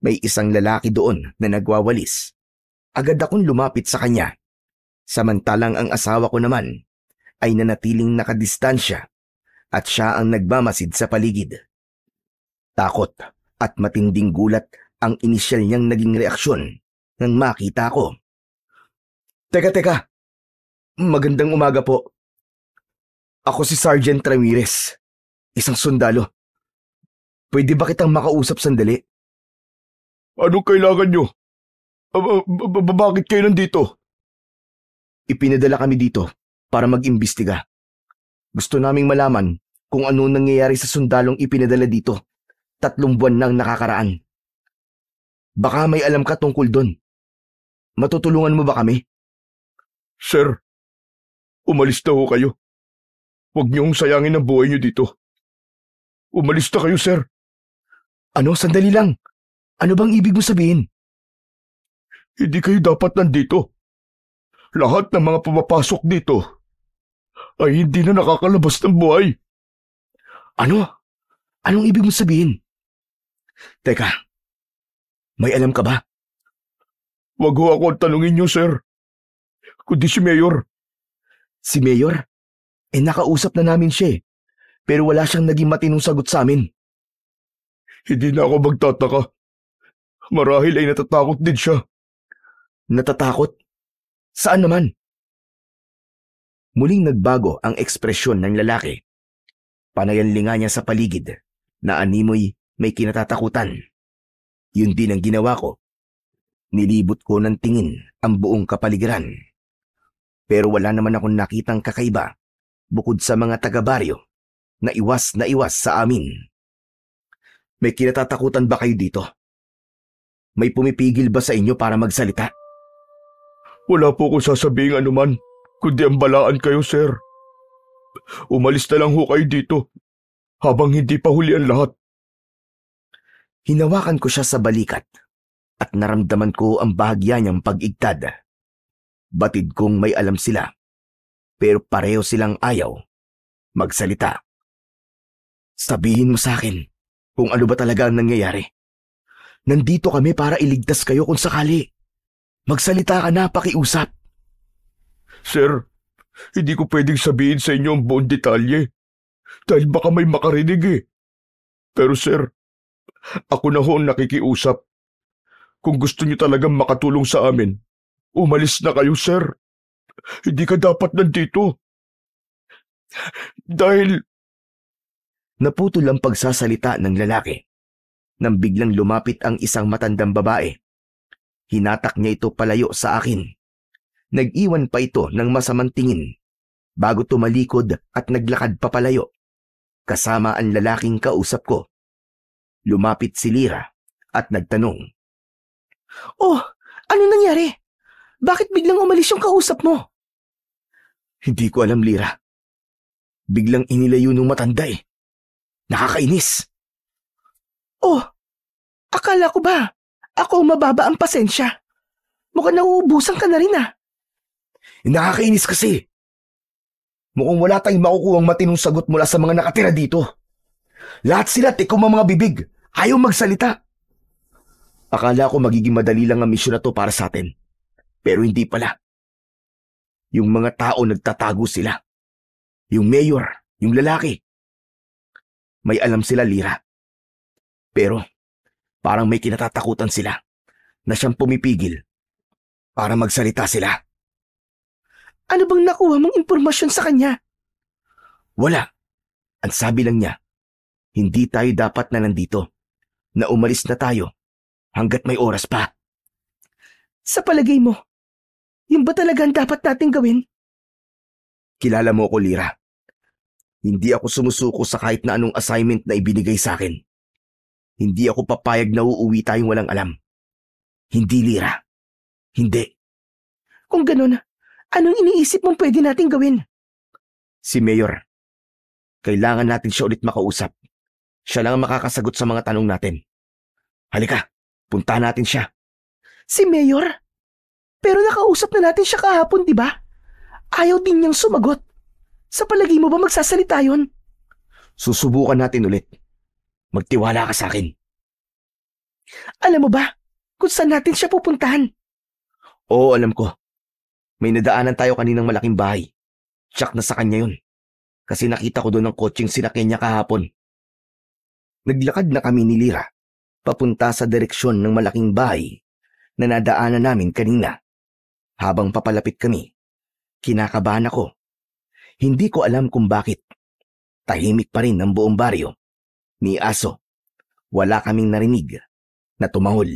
May isang lalaki doon na nagwawalis. Agad akong lumapit sa kanya. Samantalang ang asawa ko naman ay nanatiling nakadistansya at siya ang nagmamasid sa paligid. Takot at matinding gulat ang inisyal niyang naging reaksyon nang makita ko. Teka. Magandang umaga po. Ako si Sergeant Ramirez, isang sundalo. Pwede ba kitang makausap sandali? Anong kailangan nyo? Bakit kayo nandito? Ipinadala kami dito para mag-imbestiga. Gusto naming malaman kung ano nangyayari sa sundalong ipinadala dito. 3 buwan nang nakakaraan. Baka may alam ka tungkol doon. Matutulungan mo ba kami? Sir, umalis na ho kayo. Huwag niyong sayangin ang buhay niyo dito. Umalis na kayo, sir. Ano? Sandali lang. Ano bang ibig mo sabihin? Hindi kayo dapat nandito. Lahat ng mga pumapasok dito ay hindi na nakakalabas ng buhay. Ano? Anong ibig mo sabihin? Teka, may alam ka ba? Wag ho ako ang tanungin niyo, sir. Kundi si Mayor. Si Mayor? Nakausap na namin siya eh. Pero wala siyang naging matinong sagot sa amin. Hindi na ako magtataka. Marahil ay natatakot din siya. Natatakot? Saan naman? Muling nagbago ang ekspresyon ng lalaki. Panayanlinga niya sa paligid na animoy may kinatatakutan. Yun din ang ginawa ko. Nilibot ko ng tingin ang buong kapaligiran. Pero wala naman akong nakitang kakaiba bukod sa mga taga-baryo na iwas sa amin. May kinatatakutan ba kayo dito? May pumipigil ba sa inyo para magsalita? Wala po ko sasabihin anuman, kundi ang balaan kayo, sir. Umalis na lang ho kayo dito habang hindi pa huli ang lahat. Hinawakan ko siya sa balikat at naramdaman ko ang bahagya niyang pag-igtad. Batid kong may alam sila, pero pareho silang ayaw magsalita. Sabihin mo sa akin kung ano ba talaga ang nangyayari. Nandito kami para iligtas kayo kung sakali. Magsalita ka na, pakiusap. Sir, hindi ko pwedeng sabihin sa inyo ang buong detalye dahil baka may makarinig eh. Pero sir, ako na ho ang nakikiusap. Kung gusto niyo talagang makatulong sa amin, umalis na kayo, sir. Hindi ka dapat nandito. Dahil... Naputol ang pagsasalita ng lalaki nang biglang lumapit ang isang matandang babae. Hinatak niya ito palayo sa akin. Nag-iwan pa ito ng masamang tingin bago tumalikod at naglakad papalayo kasama ang lalaking kausap ko. Lumapit si Lyra at nagtanong. Oh, ano nangyari? Bakit biglang umalis yung kausap mo? Hindi ko alam, Lyra. Biglang inilayo nung matanda eh. Nakakainis. Oh, akala ko ba ako mababa ang pasensya? Mukhang nauubusan ka na rin ah. Nakakainis kasi. Mukhang wala tayong makukuhang matinong sagot mula sa mga nakatira dito. Lahat sila tikom ang mga bibig. Ayaw magsalita. Akala ko magiging madali lang ang misyon na to para sa atin. Pero hindi pala. Yung mga tao nagtatago sila. Yung mayor, yung lalaki. May alam sila, Lyra. Pero parang may kinatatakutan sila na siyang pumipigil para magsalita sila. Ano bang nakuha mong impormasyon sa kanya? Wala. Ang sabi lang niya, hindi tayo dapat na nandito. Na umalis na tayo hanggat may oras pa. Sa palagay mo, yun ba talaga ang dapat nating gawin? Kilala mo ko, Lyra. Hindi ako sumusuko sa kahit na anong assignment na ibinigay sa akin. Hindi ako papayag na uuwi tayong walang alam. Hindi, Lyra. Hindi. Kung ganun, anong iniisip mong pwede nating gawin? Si Mayor. Kailangan natin siya ulit makausap. Siya lang ang makakasagot sa mga tanong natin. Halika, puntahan natin siya. Si Mayor? Pero nakausap na natin siya kahapon, di ba? Ayaw din niyang sumagot. Sa palagay mo ba magsasalita yun? Susubukan natin ulit. Magtiwala ka sa akin. Alam mo ba kung saan natin siya pupuntahan? Oo, alam ko. May nadaanan tayo kaninang malaking bahay. Tsak na sa kanya yun. Kasi nakita ko doon ang kotseng sinakyan niya kahapon. Naglakad na kami ni Lyra papunta sa direksyon ng malaking bahay na nadaanan namin kanina. Habang papalapit kami, kinakabahan ako. Hindi ko alam kung bakit. Tahimik pa rin ang buong baryo. Ni aso, wala kaming narinig na tumahol.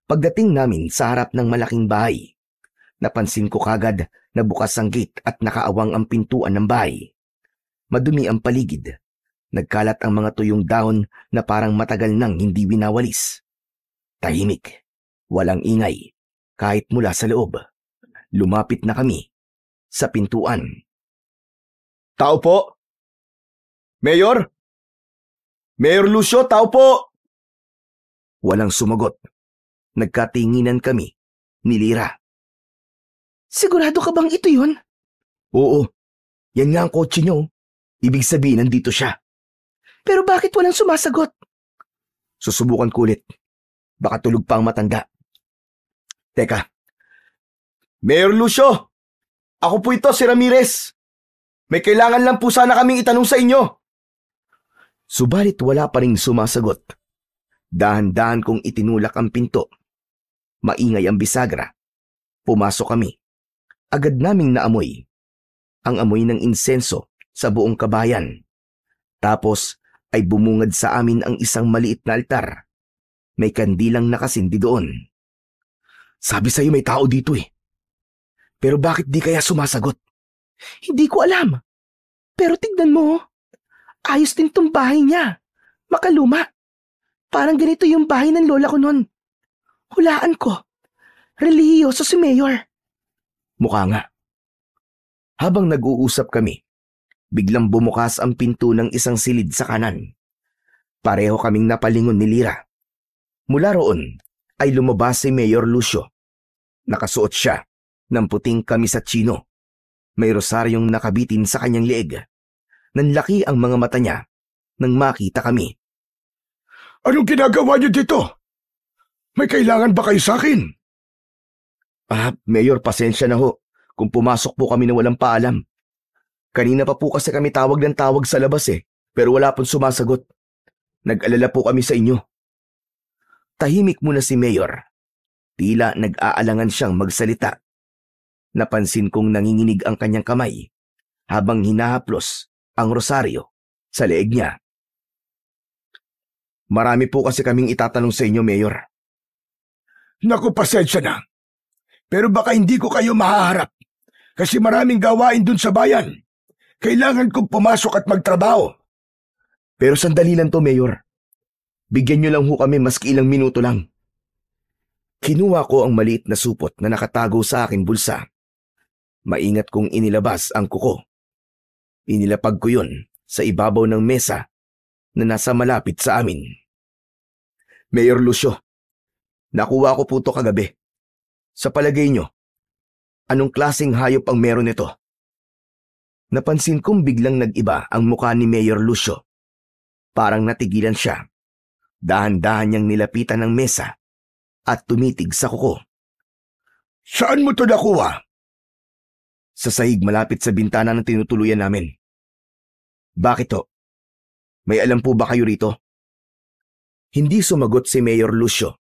Pagdating namin sa harap ng malaking bahay, napansin ko kagad na bukas ang gate at nakaawang ang pintuan ng bahay. Madumi ang paligid. Nagkalat ang mga tuyong dahon na parang matagal nang hindi winawalis. Tahimik, walang ingay, kahit mula sa loob. Lumapit na kami sa pintuan. Tao po? Mayor? Mayor Lucio, tao po! Walang sumagot. Nagkatinginan kami ni Lyra. Sigurado ka bang ito yun? Oo, yan nga ang kotse niyo. Ibig sabihin nandito siya. Pero bakit walang sumasagot? Susubukan ko ulit. Baka tulog pa ang matanda. Teka. Mayor Lucio! Ako po ito, si Ramirez. May kailangan lang po sana kaming itanong sa inyo. Subalit wala pa ring sumasagot. Dahan-dahan kong itinulak ang pinto. Maingay ang bisagra. Pumasok kami. Agad naming naamoy. Ang amoy ng insenso sa buong kabayan. Tapos ay bumungad sa amin ang isang maliit na altar. May kandilang nakasindi doon. Sabi sa'yo may tao dito eh. Pero bakit di kaya sumasagot? Hindi ko alam. Pero tignan mo, ayos din tong bahay niya. Makaluma. Parang ganito yung bahay ng lola ko nun. Hulaan ko. Relihiyoso si Mayor. Mukha nga. Habang nag-uusap kami, biglang bumukas ang pinto ng isang silid sa kanan. Pareho kaming napalingon ni Lira. Mula roon ay lumabas si Mayor Lucio. Nakasuot siya ng puting kamis at chino. May rosaryong nakabitin sa kanyang leeg. Nanlaki ang mga mata niya nang makita kami. Anong ginagawa niyo dito? May kailangan ba kayo sa akin? Mayor, pasensya na ho kung pumasok po kami na walang paalam. Kanina pa po kasi kami tawag ng tawag sa labas pero wala pong sumasagot. Nag-alala po kami sa inyo. Tahimik muna si Mayor. Tila nag-aalangan siyang magsalita. Napansin kong nanginginig ang kanyang kamay habang hinahaplos ang rosaryo sa leeg niya. Marami po kasi kaming itatanong sa inyo, Mayor. Naku, pasensya na. Pero baka hindi ko kayo mahaharap kasi maraming gawain dun sa bayan. Kailangan kong pumasok at magtrabaho. Pero sandali lang to, Mayor. Bigyan niyo lang ho kami maski ilang minuto lang. Kinuha ko ang maliit na supot na nakatago sa aking bulsa. Maingat kong inilabas ang kuko. Inilapag ko yun sa ibabaw ng mesa na nasa malapit sa amin. Mayor Lucio, nakuha ko po to kagabi. Sa palagay nyo, anong klaseng hayop ang meron nito? Napansin kong biglang nag-iba ang mukha ni Mayor Lucio. Parang natigilan siya. Dahan-dahan niyang nilapitan ng mesa at tumitig sa kuko. Saan mo to nakuha? Sa sahig malapit sa bintana ng tinutuluyan namin. Bakit to? May alam po ba kayo rito? Hindi sumagot si Mayor Lucio.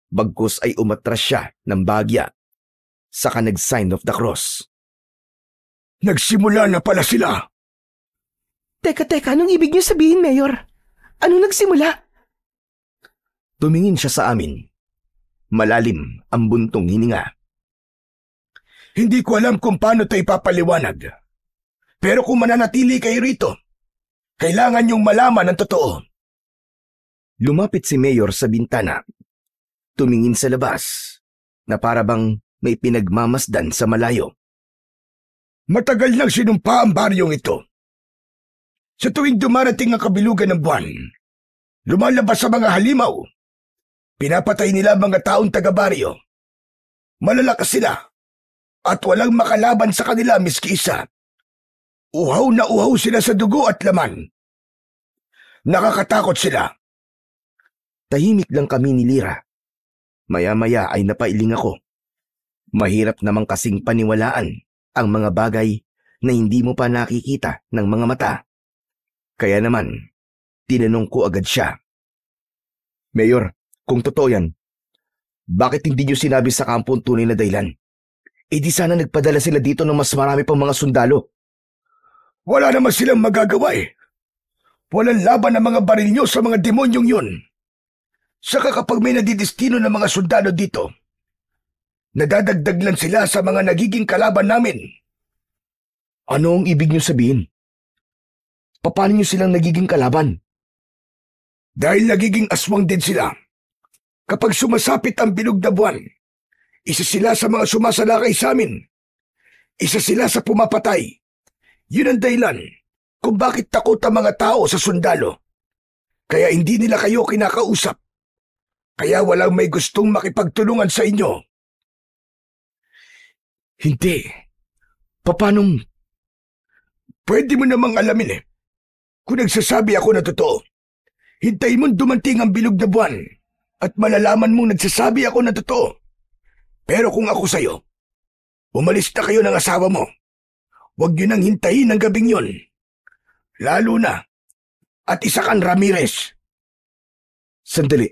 Bagkus ay umatras siya ng bagya. Saka nag-sign of the cross. Nagsimula na pala sila. Teka, anong ibig niyo sabihin, Mayor? Anong nagsimula? Tumingin siya sa amin. Malalim ang buntong hininga. Hindi ko alam kung paano ito ipapaliwanag. Pero kung mananatili kayo rito, kailangan niyong malaman ang totoo. Lumapit si Mayor sa bintana. Tumingin sa labas na para bang may pinagmamasdan sa malayo. Matagal nang sinumpa ang baryong ito. Sa tuwing dumarating ang kabilugan ng buwan, lumalabas sa mga halimaw. Pinapatay nila mga taong taga-baryo. Malalakas sila at walang makalaban sa kanila miski isa. Uhaw na uhaw sila sa dugo at laman. Nakakatakot sila. Tahimik lang kami ni Lira. Maya-maya ay napailing ako. Mahirap namang kasing paniwalaan ang mga bagay na hindi mo pa nakikita ng mga mata. Kaya naman, tinanong ko agad siya. Mayor, kung totoo yan, bakit hindi niyo sinabi sa kampo ang tunay na dahilan? Di sana nagpadala sila dito ng mas marami pang mga sundalo. Wala naman silang magagawa Walang laban ng mga baril nyo sa mga demonyong yun. Saka kapag may nadidestino ng mga sundalo dito, nadadagdag lang sila sa mga nagiging kalaban namin. Ano ang ibig niyo sabihin? Paano niyo silang nagiging kalaban? Dahil nagiging aswang din sila. Kapag sumasapit ang bilog na buwan, isa sila sa mga sumasalakay sa amin. Isa sila sa pumapatay. Yun ang dahilan kung bakit takot ang mga tao sa sundalo. Kaya hindi nila kayo kinakausap. Kaya walang may gustong makipagtulungan sa inyo. Hindi. Paano? Pwede mo namang alamin kung nagsasabi ako na totoo. Hintayin mong dumating ang bilog na buwan at malalaman mong nagsasabi ako na totoo. Pero kung ako sa'yo, umalis na kayo ng asawa mo. Huwag nyo nang hintayin ang gabing yon. Lalo na at isa kang Ramirez. Sandali.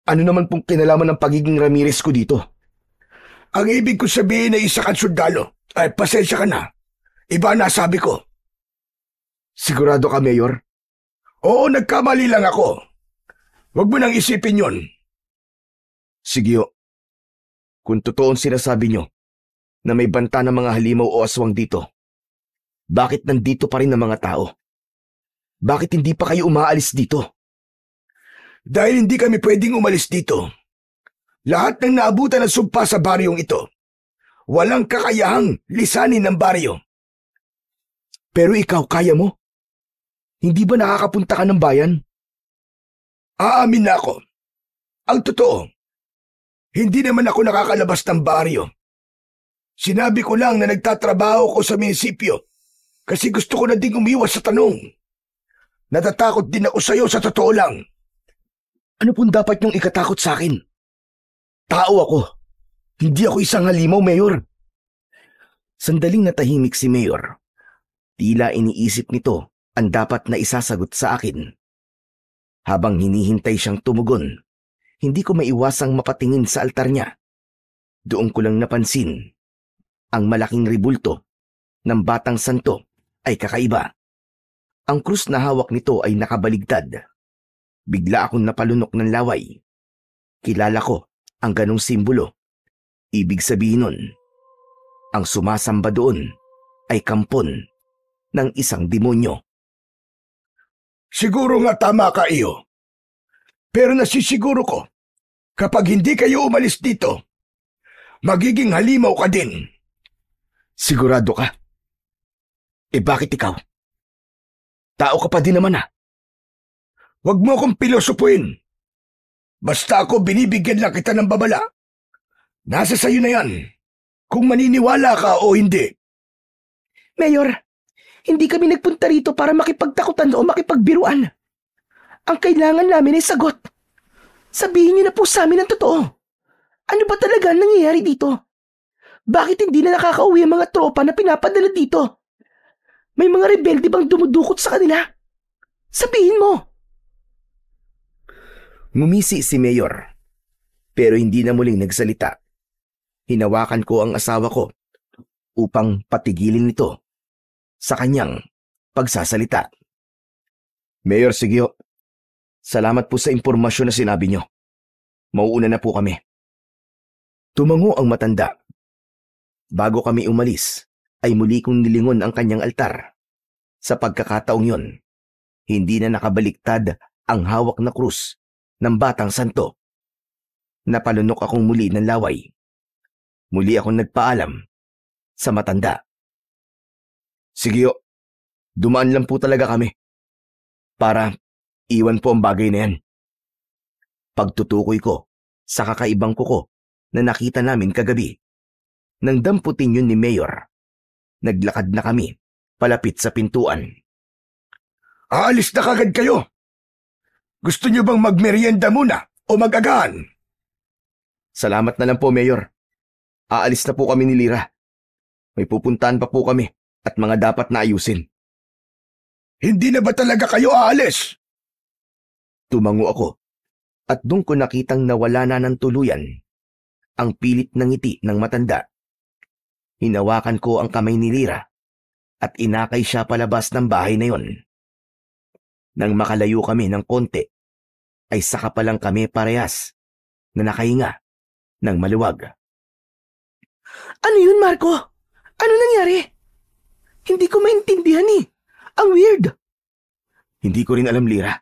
Ano naman pong kinalaman ng pagiging Ramirez ko dito? Ang ibig ko sabihin ay isa kang sundalo. Ay, pasensya ka na. Iba na sabi ko. Sigurado ka, Mayor? Oo, nagkamali lang ako. Huwag mo nang isipin yon. Sige o. Kung totoo ang sinasabi nyo na may banta ng mga halimaw o aswang dito, bakit nandito pa rin ang mga tao? Bakit hindi pa kayo umaalis dito? Dahil hindi kami pwedeng umalis dito. Lahat ng naabutan ng sumpa sa baryong ito, walang kakayahang lisanin ng baryo. Pero ikaw, kaya mo? Hindi ba nakakapunta ka ng bayan? Aamin na ako. Ang totoo, hindi naman ako nakakalabas ng baryo. Sinabi ko lang na nagtatrabaho ko sa munisipyo kasi gusto ko na ding umiwas sa tanong. Natatakot din ako sa'yo sa totoo lang. Ano pong dapat niyong ikatakot sa akin? Tao ako. Hindi ako isang halimaw, Mayor. Sandaling natahimik si Mayor. Tila iniisip nito ang dapat na isasagot sa akin. Habang hinihintay siyang tumugon, hindi ko maiwasang mapatingin sa altar niya. Doon ko lang napansin, ang malaking ribulto ng Batang Santo ay kakaiba. Ang krus na hawak nito ay nakabaligtad. Bigla akong napalunok ng laway. Kilala ko ang ganong simbolo. Ibig sabihin nun, ang sumasamba doon ay kampon ng isang demonyo. Siguro nga tama ka, iyo. Pero nasisiguro ko, kapag hindi kayo umalis dito, magiging halimaw ka din. Sigurado ka? Bakit ikaw? Tao ka pa din naman Huwag mo akong pilosopuin. Basta ako binibigyan lang kita ng babala. Nasa sayo na yan, kung maniniwala ka o hindi. Mayor, hindi kami nagpunta rito para makipagtakutan o makipagbiruan. Ang kailangan namin ay sagot. Sabihin niyo na po sa amin ang totoo. Ano ba talaga ang nangyayari dito? Bakit hindi na nakakauwi ang mga tropa na pinapadala dito? May mga rebelde bang dumudukot sa kanila? Sabihin mo! Ngumisi si Mayor, pero hindi na muling nagsalita. Hinawakan ko ang asawa ko upang patigilin ito sa kanyang pagsasalita. Mayor Sigio, salamat po sa impormasyon na sinabi nyo. Mauuna na po kami. Tumango ang matanda. Bago kami umalis, ay muli kong nilingon ang kanyang altar. Sa pagkakataong yon, hindi na nakabaliktad ang hawak na krus ng Batang Santo. Napalunok akong muli ng laway. Muli akong nagpaalam sa matanda. Sigio, dumaan lang po talaga kami para iwan po ang bagay na yan. Pagtutukoy ko sa kakaibang kuko na nakita namin kagabi. Nang damputin yun ni Mayor, naglakad na kami palapit sa pintuan. Aalis na kagad kayo. Gusto niyo bang magmerienda muna o mag-agahan? Salamat na lang po, Mayor. Aalis na po kami ni Lira. May pupuntahan pa po kami at mga dapat na ayusin. Hindi na ba talaga kayo aalis? Tumango ako at doon ko nakitang nawala na ng tuluyan ang pilit ng ngiti ng matanda. Hinawakan ko ang kamay ni Lira at inakay siya palabas ng bahay na yon. Nang makalayo kami ng konti, ay saka pa lang kami parehas na nakahinga ng maluwag. Ano yun, Marco? Ano nangyari? Hindi ko maintindihan Ang weird. Hindi ko rin alam, Lira.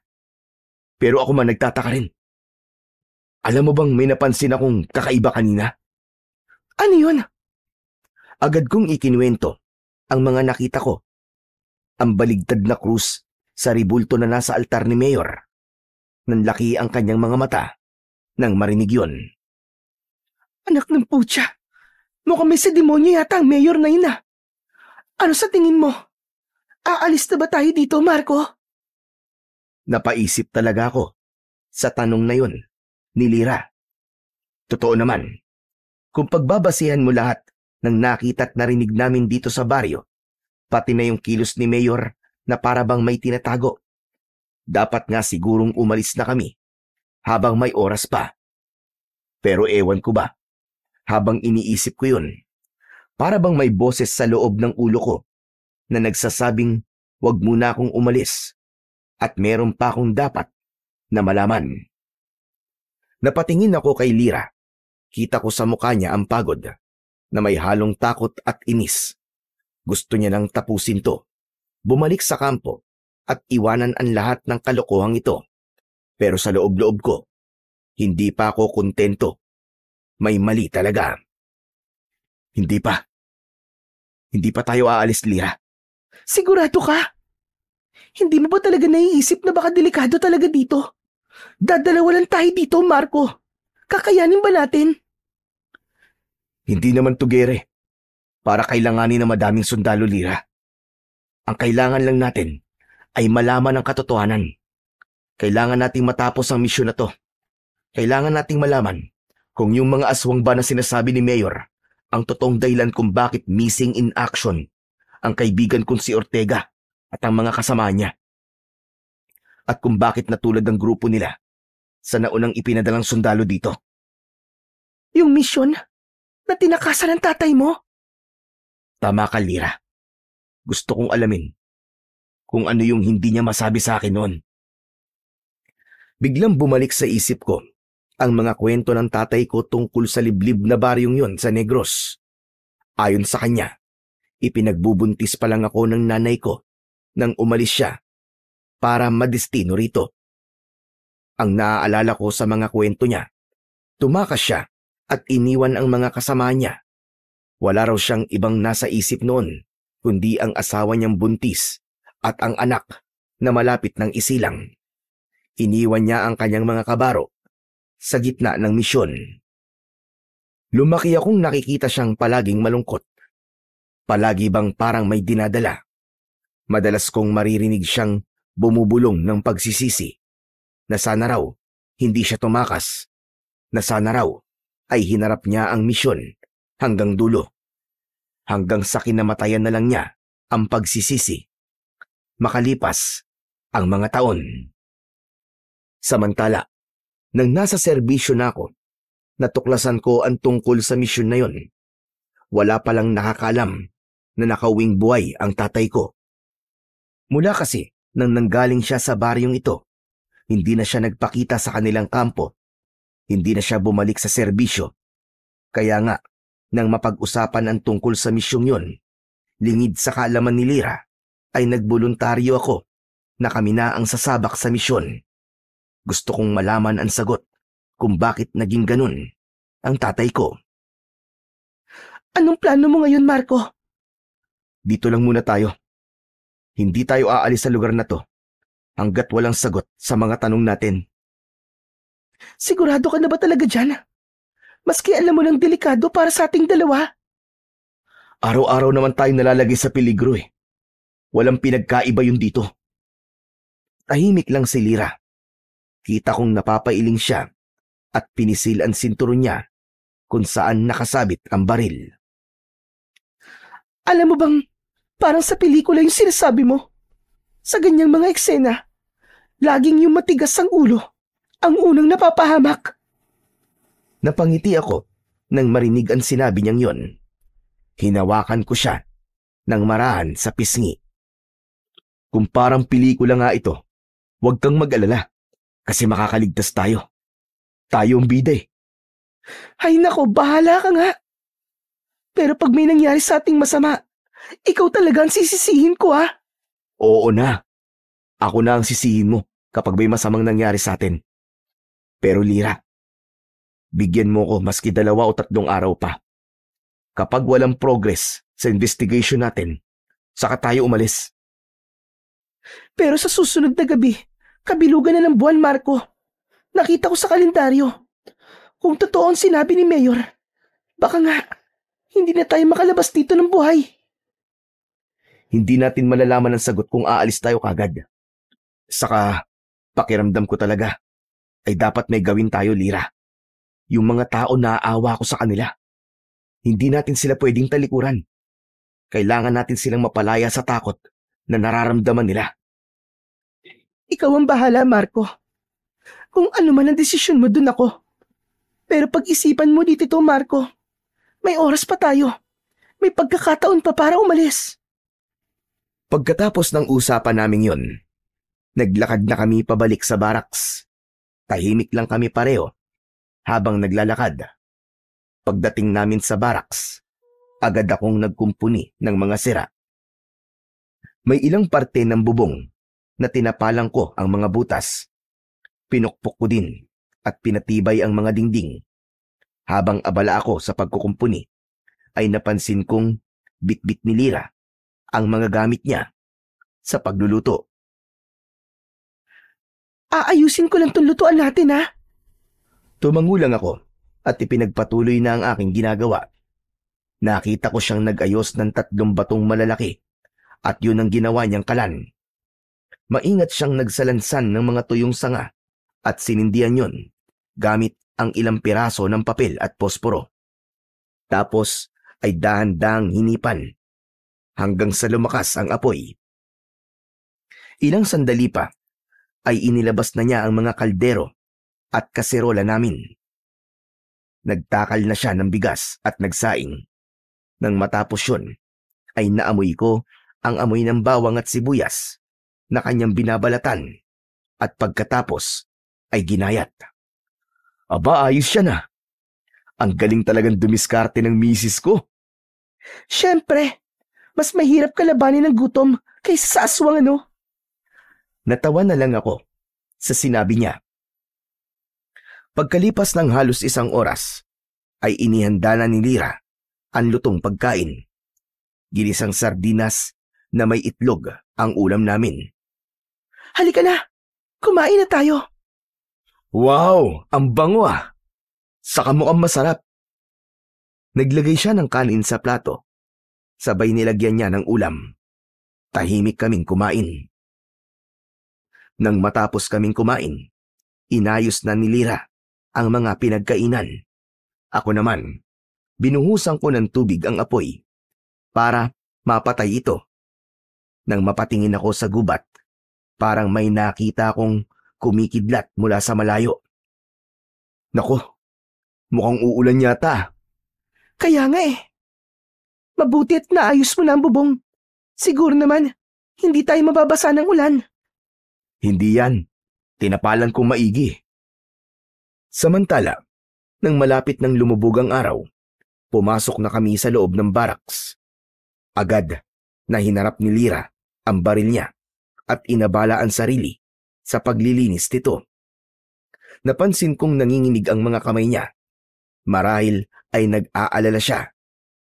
Pero ako man nagtataka rin. Alam mo bang may napansin akong kakaiba kanina? Ano yun? Agad kong ikinuwento ang mga nakita ko. Ang baligtad na krus sa ribulto na nasa altar ni Mayor. Nanlaki ang kanyang mga mata nang marinig yun. Anak ng putya. Mukhang may sa demonyo yata ang Mayor na yun Ano sa tingin mo? Aalis na ba tayo dito, Marco? Napaisip talaga ako sa tanong na yun ni Lira. Totoo naman, kung pagbabasihan mo lahat ng nakita at narinig namin dito sa baryo, pati na yung kilos ni Mayor na para bang may tinatago, dapat nga sigurong umalis na kami habang may oras pa. Pero ewan ko ba, habang iniisip ko yun, para bang may boses sa loob ng ulo ko na nagsasabing wag muna akong umalis at meron pa akong dapat na malaman. Napatingin ako kay Lira. Kita ko sa mukha niya ang pagod na may halong takot at inis. Gusto niya nang tapusin to, bumalik sa kampo at iwanan ang lahat ng kalokohang ito. Pero sa loob-loob ko, hindi pa ako kontento. May mali talaga. Hindi pa. Hindi pa tayo aalis, Lira. Sigurado ka? Hindi mo ba talaga naiisip na baka delikado talaga dito? Dadalawa lang tayo dito, Marco. Kakayanin ba natin? Hindi naman tugere. Para kailanganin ng madaming sundalo, Lira. Ang kailangan lang natin ay malaman ang katotohanan. Kailangan nating matapos ang misyon na to. Kailangan nating malaman kung yung mga aswang ba na sinasabi ni Mayor ang totoong dahilan kung bakit missing in action ang kaibigan kong si Ortega at ang mga kasama niya. At kung bakit natulad ng grupo nila sa naunang ipinadalang sundalo dito. Yung misyon na tinakasan ng tatay mo? Tama ka, Lira. Gusto kong alamin kung ano yung hindi niya masabi sa akin noon. Biglang bumalik sa isip ko ang mga kwento ng tatay ko tungkol sa liblib na baryong yon sa Negros. Ayon sa kanya, ipinagbubuntis pa lang ako ng nanay ko nang umalis siya para madestino rito. Ang naaalala ko sa mga kwento niya, tumakas siya at iniwan ang mga kasama niya. Wala raw siyang ibang nasa isip noon, kundi ang asawa niyang buntis at ang anak na malapit ng isilang. Iniwan niya ang kanyang mga kabaro sa gitna ng misyon. Lumaki akong nakikita siyang palaging malungkot. Palagi bang parang may dinadala. Madalas kong maririnig siyang bumubulong ng pagsisisi na sana raw hindi siya tumakas, na sana raw ay hinarap niya ang misyon hanggang dulo. Hanggang sa kinamatayan na lang niya ang pagsisisi. Makalipas ang mga taon. Samantala, nang nasa serbisyo na ako, natuklasan ko ang tungkol sa misyon na yon. Wala palang nakakaalam na nakauwing buhay ang tatay ko. Mula kasi nang nanggaling siya sa baryong ito, hindi na siya nagpakita sa kanilang kampo. Hindi na siya bumalik sa serbisyo. Kaya nga, nang mapag-usapan ang tungkol sa misyong yon, lingid sa kaalaman ni Lira, ay nagboluntaryo ako na kami na ang sasabak sa misyon. Gusto kong malaman ang sagot kung bakit naging ganun ang tatay ko. Anong plano mo ngayon, Marco? Dito lang muna tayo. Hindi tayo aalis sa lugar na to hanggat walang sagot sa mga tanong natin. Sigurado ka na ba talaga dyan? Maski alam mo lang delikado para sa ating dalawa. Araw-araw naman tayo nalalagay sa peligro eh. Walang pinagkaiba yun dito. Tahimik lang si Lira. Kita kong napapailing siya at pinisil ang sinturon niya kung saan nakasabit ang baril. Alam mo bang parang sa pelikula yung sinasabi mo? Sa ganyang mga eksena, laging yung matigas ang ulo ang unang napapahamak. Napangiti ako nang marinig ang sinabi niyang yon. Hinawakan ko siya ng marahan sa pisngi. Kung parang pelikula nga ito, huwag kang mag-alala kasi makakaligtas tayo. Tayo ang bida eh. Ay nako, bahala ka nga. Pero pag may nangyari sa ating masama, ikaw talaga ang sisisihin ko ha. Oo na. Ako na ang sisihin mo kapag may masamang nangyari sa atin. Pero Lira, bigyan mo ko maski 2 o 3 araw pa. Kapag walang progress sa investigation natin, saka tayo umalis. Pero sa susunod na gabi, kabilugan na ng buwan, Marco. Nakita ko sa kalendaryo. Kung totoo ang sinabi ni Mayor, baka nga hindi na tayo makalabas dito ng buhay. Hindi natin malalaman ang sagot kung aalis tayo kagad. Saka, pakiramdam ko talaga ay dapat may gawin tayo, Lira. Yung mga tao naaawa ko sa kanila. Hindi natin sila pwedeng talikuran. Kailangan natin silang mapalaya sa takot na nararamdaman nila. Ikaw ang bahala, Marco. Kung ano man ang desisyon mo, dun ako. Pero pag-isipan mo dito, Marco. May oras pa tayo. May pagkakataon pa para umalis. Pagkatapos ng usapan naming yon, naglakad na kami pabalik sa barracks. Tahimik lang kami pareho habang naglalakad. Pagdating namin sa barracks, agad akong nagkumpuni ng mga sira. May ilang parte ng bubong na tinapalang ko ang mga butas. Pinukpok ko din at pinatibay ang mga dingding. Habang abala ako sa pagkukumpuni, ay napansin kong bitbit ni Lira ang mga gamit niya sa pagluluto. Aayusin ko lang tong lutuan natin, ha? Tumangulang ako at ipinagpatuloy na ang aking ginagawa. Nakita ko siyang nag-ayos ng 3 batong malalaki at yun ang ginawa niyang kalan. Maingat siyang nagsalansan ng mga tuyong sanga at sinindihan yun gamit ang ilang piraso ng papel at posporo. Tapos ay dahan-dahang hinipan hanggang sa lumakas ang apoy. Ilang sandali pa ay inilabas na niya ang mga kaldero at kaserola namin. Nagtakal na siya ng bigas at nagsaing. Nang matapos yun, ay naamoy ko ang amoy ng bawang at sibuyas na kanyang binabalatan at pagkatapos ay ginayat. Aba, ayos siya na. Ang galing talagang dumiskarte ng misis ko. Siyempre, mas mahirap kalabanin ng gutom kaysa sa aswang, ano? Natawa na lang ako sa sinabi niya. Pagkalipas ng halos 1 oras, ay inihanda na ni Lyra ang lutong pagkain. Ginisang sardinas na may itlog ang ulam namin. Halika na, kumain na tayo. Wow, ang bango ah! Saka mukhang masarap. Naglagay siya ng kanin sa plato. Sabay nilagyan niya ng ulam. Tahimik kaming kumain. Nang matapos kaming kumain, inayos na ni Lyra ang mga pinagkainan. Ako naman, binuhusan ko ng tubig ang apoy para mapatay ito. Nang mapatingin ako sa gubat, parang may nakita akong kumikidlat mula sa malayo. Naku, mukhang uulan yata. Kaya nga eh. Mabuti at naayos mo na ang bubong. Siguro naman, hindi tayo mababasa ng ulan. Hindi yan. Tinapalan kong maigi. Samantala, nang malapit ng lumubog ang araw, pumasok na kami sa loob ng barracks. Agad na hinarap ni Lyra ang baril niya at inabala ang sarili sa paglilinis nito. Napansin kong nanginginig ang mga kamay niya. Marahil ay nag-aalala siya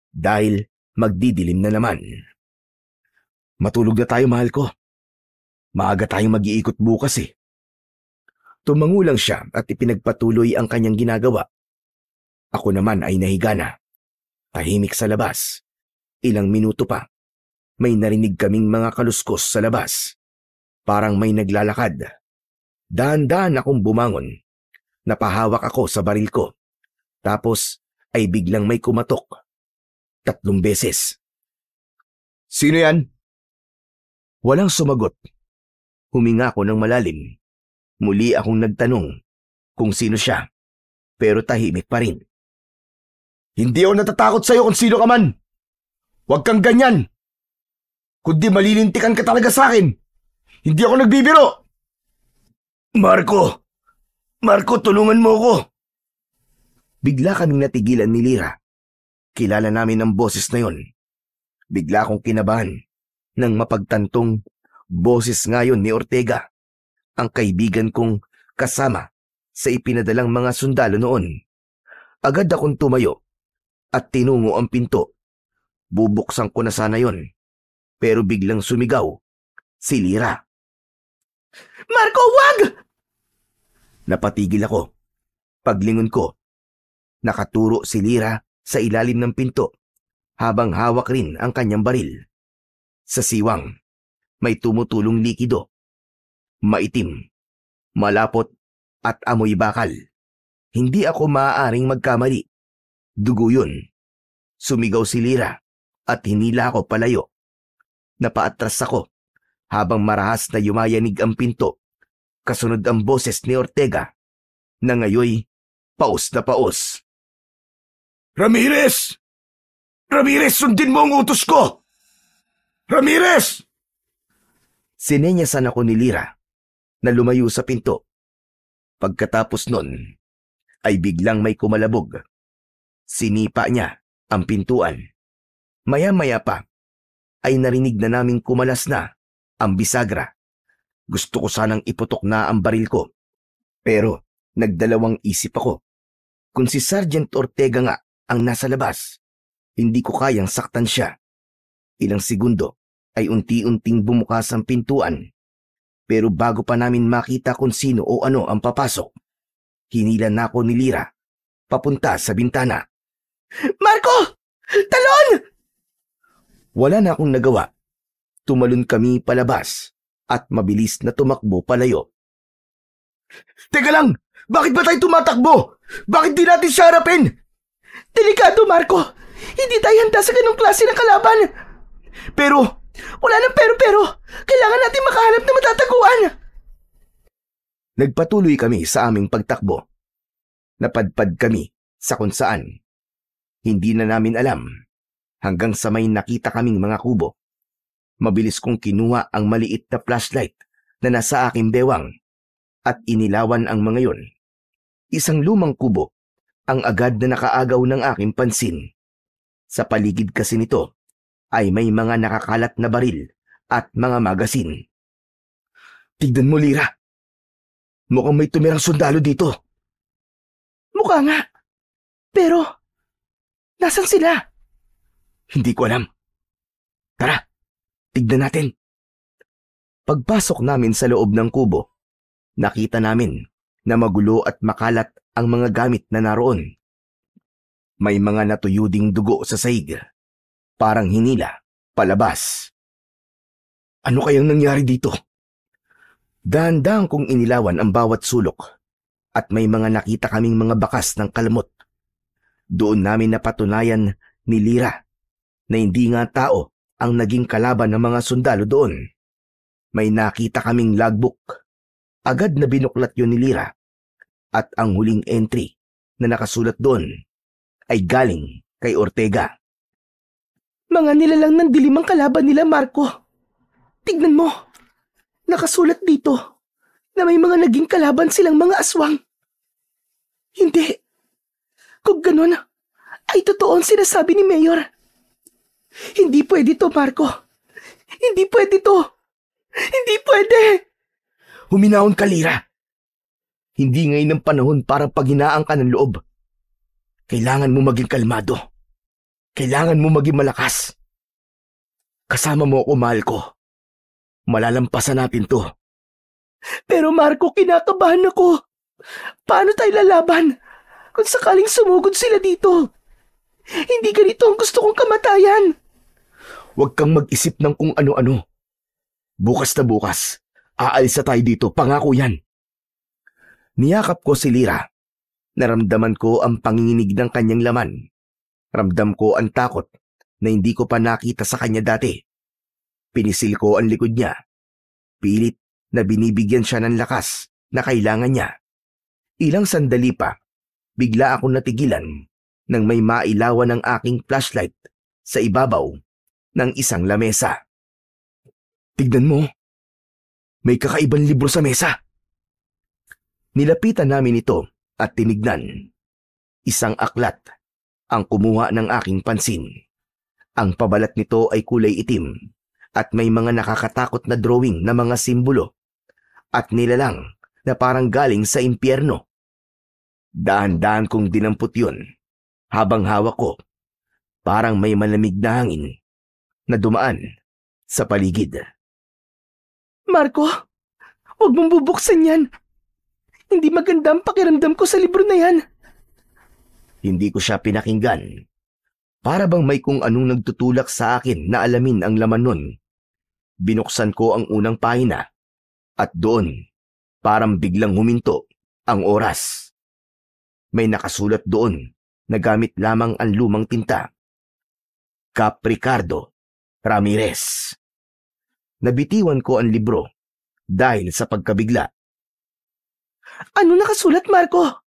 dahil magdidilim na naman. Matulog na tayo, mahal ko. Maaga tayong mag-iikot bukas eh. Tumangulang siya at ipinagpatuloy ang kanyang ginagawa. Ako naman ay nahiga na. Tahimik sa labas. Ilang minuto pa, may narinig kaming mga kaluskos sa labas. Parang may naglalakad. Dahan-dahan akong bumangon. Napahawak ako sa baril ko. Tapos ay biglang may kumatok. 3 beses. Sino yan? Walang sumagot. Huminga ako ng malalim. Muli akong nagtanong kung sino siya, pero tahimik pa rin. Hindi ako natatakot sa'yo kung sino ka man. Huwag kang ganyan. Kundi malilintikan ka talaga sa akin. Hindi ako nagbibiro. Marco, tulungan mo ako. Bigla kaming natigilan ni Lyra. Kilala namin ang boses na yon. Bigla akong kinabahan nang mapagtantong boses ngayon ni Ortega, ang kaibigan kong kasama sa ipinadalang mga sundalo noon. Agad akong tumayo at tinungo ang pinto. Bubuksan ko na sana yon, pero biglang sumigaw si Lyra. Marco, wag! Napatigil ako. Paglingon ko, nakaturo si Lyra sa ilalim ng pinto habang hawak rin ang kanyang baril. Sa siwang, may tumutulong likido. Maitim, malapot at amoy bakal. Hindi ako maaaring magkamali. Dugo yun. Sumigaw si Lyra at hinila ako palayo. Napaatras ako habang marahas na yumayanig ang pinto. Kasunod ang boses ni Ortega na ngayoy paos na paos. Ramirez! Ramirez, sundin mo ang utos ko! Ramirez! Sinenyasan ako ni Lyra na lumayo sa pinto. Pagkatapos nun, ay biglang may kumalabog. Sinipa niya ang pintuan. Maya-maya pa, ay narinig na naming kumalas na ang bisagra. Gusto ko sanang iputok na ang baril ko, pero nagdalawang isip ako. Kung si Sergeant Ortega nga ang nasa labas, hindi ko kayang saktan siya. Ilang segundo ay unti-unting bumukas ang pintuan, Pero bago pa namin makita kung sino o ano ang papasok, hinila na ako ni Lyra papunta sa bintana. Marco! Talon! Wala na akong nagawa. Tumalon kami palabas at mabilis na tumakbo palayo. Teka lang! Bakit ba tayo tumatakbo? Bakit di natin siya harapin? Delikado, Marco! Hindi tayo handa sa ganong klase ng kalaban! Pero, wala nang pero! Kailangan natin makahanap na matataguan! Nagpatuloy kami sa aming pagtakbo. Napadpad kami sa kung saan. Hindi na namin alam hanggang sa may nakita kaming mga kubo. Mabilis kong kinuha ang maliit na flashlight na nasa aking bewang at inilawan ang mga yon. Isang lumang kubo ang agad na nakaagaw ng aking pansin. Sa paligid kasi nito ay may mga nakakalat na baril at mga magasin. Tignan mo, Lyra. Mukhang may tumirang sundalo dito. Mukha nga. Pero, nasan sila? Hindi ko alam. Tara, tignan natin. Pagpasok namin sa loob ng kubo, nakita namin na magulo at makalat ang mga gamit na naroon. May mga natuyo ding dugo sa sahig, parang hinila palabas. Ano kayang nangyari dito? Dahan-dahan kong inilawan ang bawat sulok at may mga nakita kaming mga bakas ng kalamot. Doon namin napatunayan ni Lyra na hindi nga tao ang naging kalaban ng mga sundalo doon. May nakita kaming logbook. Agad na binuklat yun ni Lyra at ang huling entry na nakasulat doon ay galing kay Ortega. Mga nilalang ng dilim ang kalaban nila, Marco. Tignan mo. Nakasulat dito na may mga naging kalaban silang mga aswang. Hindi. Kung ganun, ay totoo ang sinasabi ni Mayor. Hindi pwede to, Marco. Hindi pwede to. Hindi pwede. Huminahon ka, Lyra. Hindi ngayon ang panahon para paghinaan ka ng loob. Kailangan mo maging kalmado. Kailangan mo maging malakas. Kasama mo ako, mahal ko. Malalampasan natin to. Pero Marco, kinakabahan ako. Paano tayo lalaban kung sakaling sumugod sila dito? Hindi ganito ang gusto kong kamatayan. Huwag kang mag-isip ng kung ano-ano. Bukas na bukas, aalis na tayo dito, pangako yan. Niyakap ko si Lyra. Naramdaman ko ang panginginig ng kanyang laman. Ramdam ko ang takot na hindi ko pa nakita sa kanya dati. Pinisil ko ang likod niya. Pilit na binibigyan siya ng lakas na kailangan niya. Ilang sandali pa, bigla akong natigilan nang may mailawan ng aking flashlight sa ibabaw ng isang lamesa. Tignan mo. May kakaibang libro sa mesa. Nilapitan namin ito at tinignan. Isang aklat ang kumuha ng aking pansin. Ang pabalat nito ay kulay itim at may mga nakakatakot na drawing na mga simbolo at nilalang na parang galing sa impyerno. Dahan-dahan kong dinampot yun habang hawak ko. Parang may malamig na hangin na dumaan sa paligid. Marco, huwag mong bubuksan yan. Hindi maganda ang pakiramdam ko sa libro na yan. Hindi ko siya pinakinggan. Para bang may kung anong nagtutulak sa akin na alamin ang laman nun. Binuksan ko ang unang pahina at doon parang biglang huminto ang oras. May nakasulat doon na gamit lamang ang lumang tinta. Cap Ricardo Ramirez. Nabitiwan ko ang libro dahil sa pagkabigla. Ano nakasulat, Marco?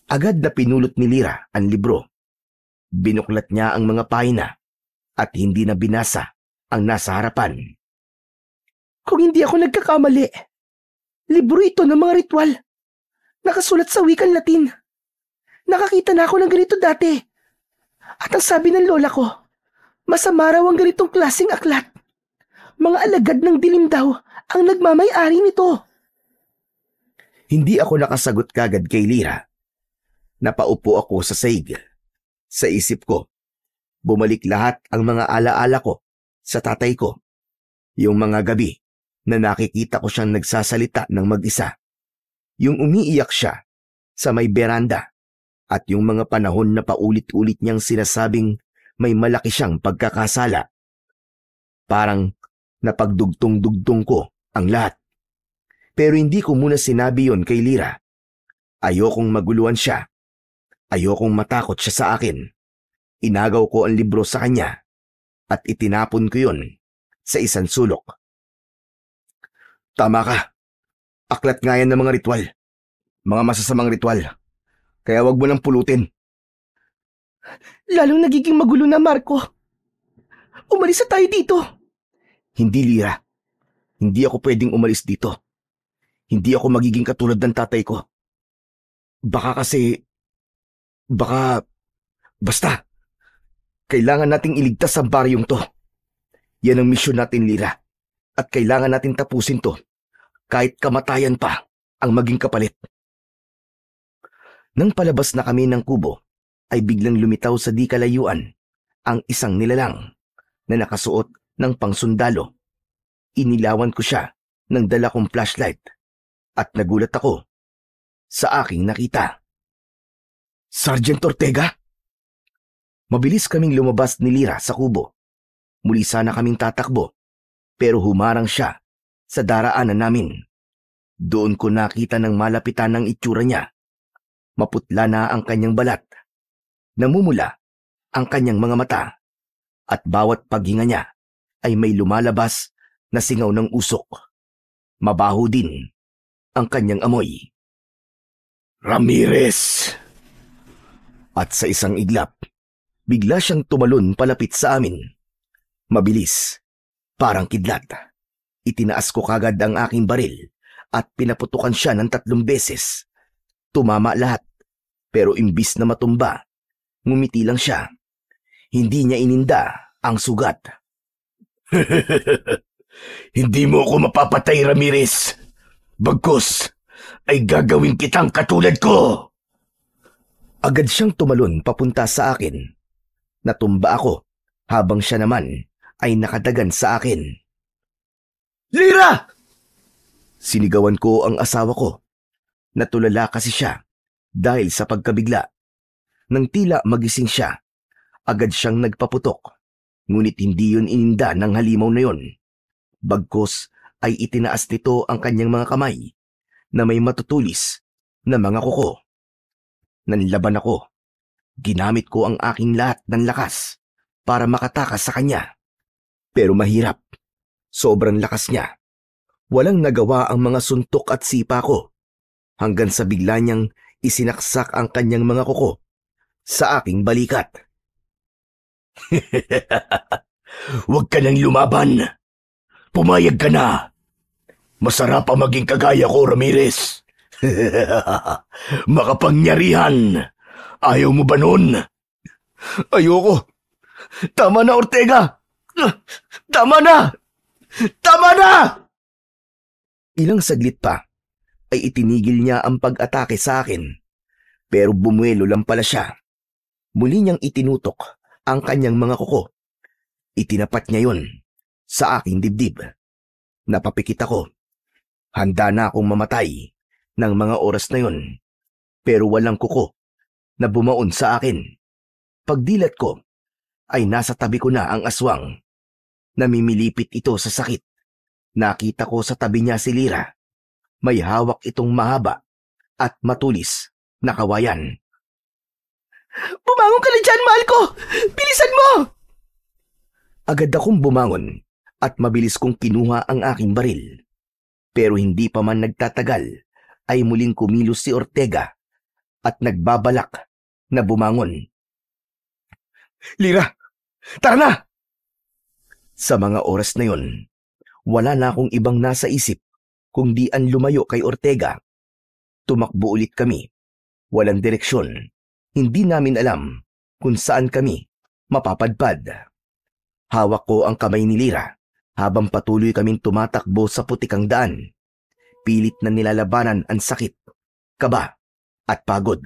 Agad na pinulot ni Lyra ang libro. Binuklat niya ang mga pahina at hindi na binasa ang nasa harapan. Kung hindi ako nagkakamali, libro ito ng mga ritual. Nakasulat sa wikang Latin. Nakakita na ako ng ganito dati. At ang sabi ng lola ko, masama raw ang ganitong klaseng aklat. Mga alagad ng dilim daw ang nagmamay-ari nito. Hindi ako nakasagot kagad kay Lyra. Napaupo ako sa sahig. Sa isip ko, bumalik lahat ang mga alaala ko sa tatay ko. Yung mga gabi na nakikita ko siyang nagsasalita ng mag-isa. Yung umiiyak siya sa may beranda at yung mga panahon na paulit-ulit niyang sinasabing may malaki siyang pagkakasala. Parang napagdugtong-dugtong ko ang lahat. Pero hindi ko muna sinabi yon kay Lyra. Ayokong maguluhan siya. Ayokong matakot siya sa akin. Inagaw ko ang libro sa kanya at itinapon ko yon sa isang sulok. Tama ka. Aklat nga yan ng mga ritual. Mga masasamang ritual. Kaya wag mo nang pulutin. Lalong nagiging magulo na, Marco. Umalis na tayo dito. Hindi, Lyra. Hindi ako pwedeng umalis dito. Hindi ako magiging katulad ng tatay ko. Basta. Kailangan nating iligtas ang baryong to. Yan ang misyon natin, Lyra. At kailangan natin tapusin to. Kahit kamatayan pa ang maging kapalit. Nang palabas na kami ng kubo, ay biglang lumitaw sa di kalayuan ang isang nilalang na nakasuot ng pangsundalo. Inilawan ko siya ng dala kong flashlight at nagulat ako sa aking nakita. Sergeant Ortega? Mabilis kaming lumabas ni Lyra sa kubo. Muli sana kaming tatakbo, pero humarang siya sa daraanan namin. Doon ko nakita ng malapitan ng itsura niya. Maputla na ang kanyang balat. Namumula ang kanyang mga mata. At bawat paghinga niya ay may lumalabas na singaw ng usok. Mabaho din ang kanyang amoy. Ramirez! At sa isang iglap, bigla siyang tumalon palapit sa amin. Mabilis, parang kidlat. Itinaas ko kagad ang aking baril at pinaputukan siya ng 3 beses. Tumama lahat, pero imbis na matumba, ngumiti lang siya. Hindi niya ininda ang sugat. Hindi mo ako mapapatay, Ramirez. Bagkus ay gagawin kitang katulad ko. Agad siyang tumalon papunta sa akin. Natumba ako habang siya naman ay nakadagan sa akin. Lyra! Sinigawan ko ang asawa ko. Natulala kasi siya dahil sa pagkabigla. Nang tila magising siya, agad siyang nagpaputok. Ngunit hindi yun ininda ng halimaw na yun. Bagkus ay itinaas nito ang kanyang mga kamay na may matutulis na mga kuko. Nanlaban ako. Ginamit ko ang aking lahat ng lakas para makatakas sa kanya. Pero mahirap. Sobrang lakas niya. Walang nagawa ang mga suntok at sipa ko hanggang sa bigla niyang isinaksak ang kanyang mga kuko sa aking balikat. Huwag ka nang lumaban. Pumayag ka na. Masarap ang maging kagaya ko, Ramirez. Makapangyarihan. Ayaw mo ba nun? Ayoko. Tama na, Ortega. Tama na! Tama na! Ilang saglit pa ay itinigil niya ang pag-atake sa akin. Pero bumuelo lang pala siya. Muli niyang itinutok ang kanyang mga kuko. Itinapat niya yon sa aking dibdib. Napapikit ako. Handa na akong mamatay ng mga oras na yon. Pero walang kuko na bumaon sa akin. Pagdilat ko ay nasa tabi ko na ang aswang. Namimilipit ito sa sakit. Nakita ko sa tabi niya si Lyra. May hawak itong mahaba at matulis na kawayan. Bumangon ka na dyan, mahal ko! Bilisan mo! Agad akong bumangon at mabilis kong kinuha ang aking baril. Pero hindi pa man nagtatagal ay muling kumilos si Ortega at nagbabalak na bumangon. Lyra, tara na! Sa mga oras na yon, wala na akong ibang nasa isip kundi ang lumayo kay Ortega. Tumakbo ulit kami. Walang direksyon. Hindi namin alam kung saan kami mapapadpad. Hawak ko ang kamay ni Lyra habang patuloy kaming tumatakbo sa putikang daan. Pilit na nilalabanan ang sakit, kaba at pagod.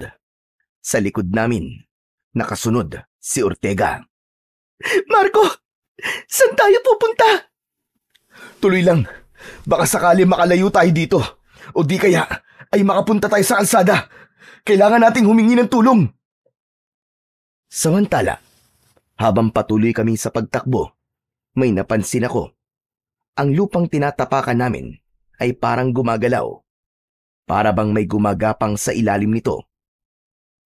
Sa likod namin, nakasunod si Ortega. Marco! Saan tayo pupunta? Tuloy lang. Baka sakali makalayo tayo dito. O di kaya ay makapunta tayo sa kalsada. Kailangan nating humingi ng tulong. Samantala, habang patuloy kami sa pagtakbo, may napansin ako. Ang lupang tinatapakan namin ay parang gumagalaw. Para bang may gumagapang sa ilalim nito.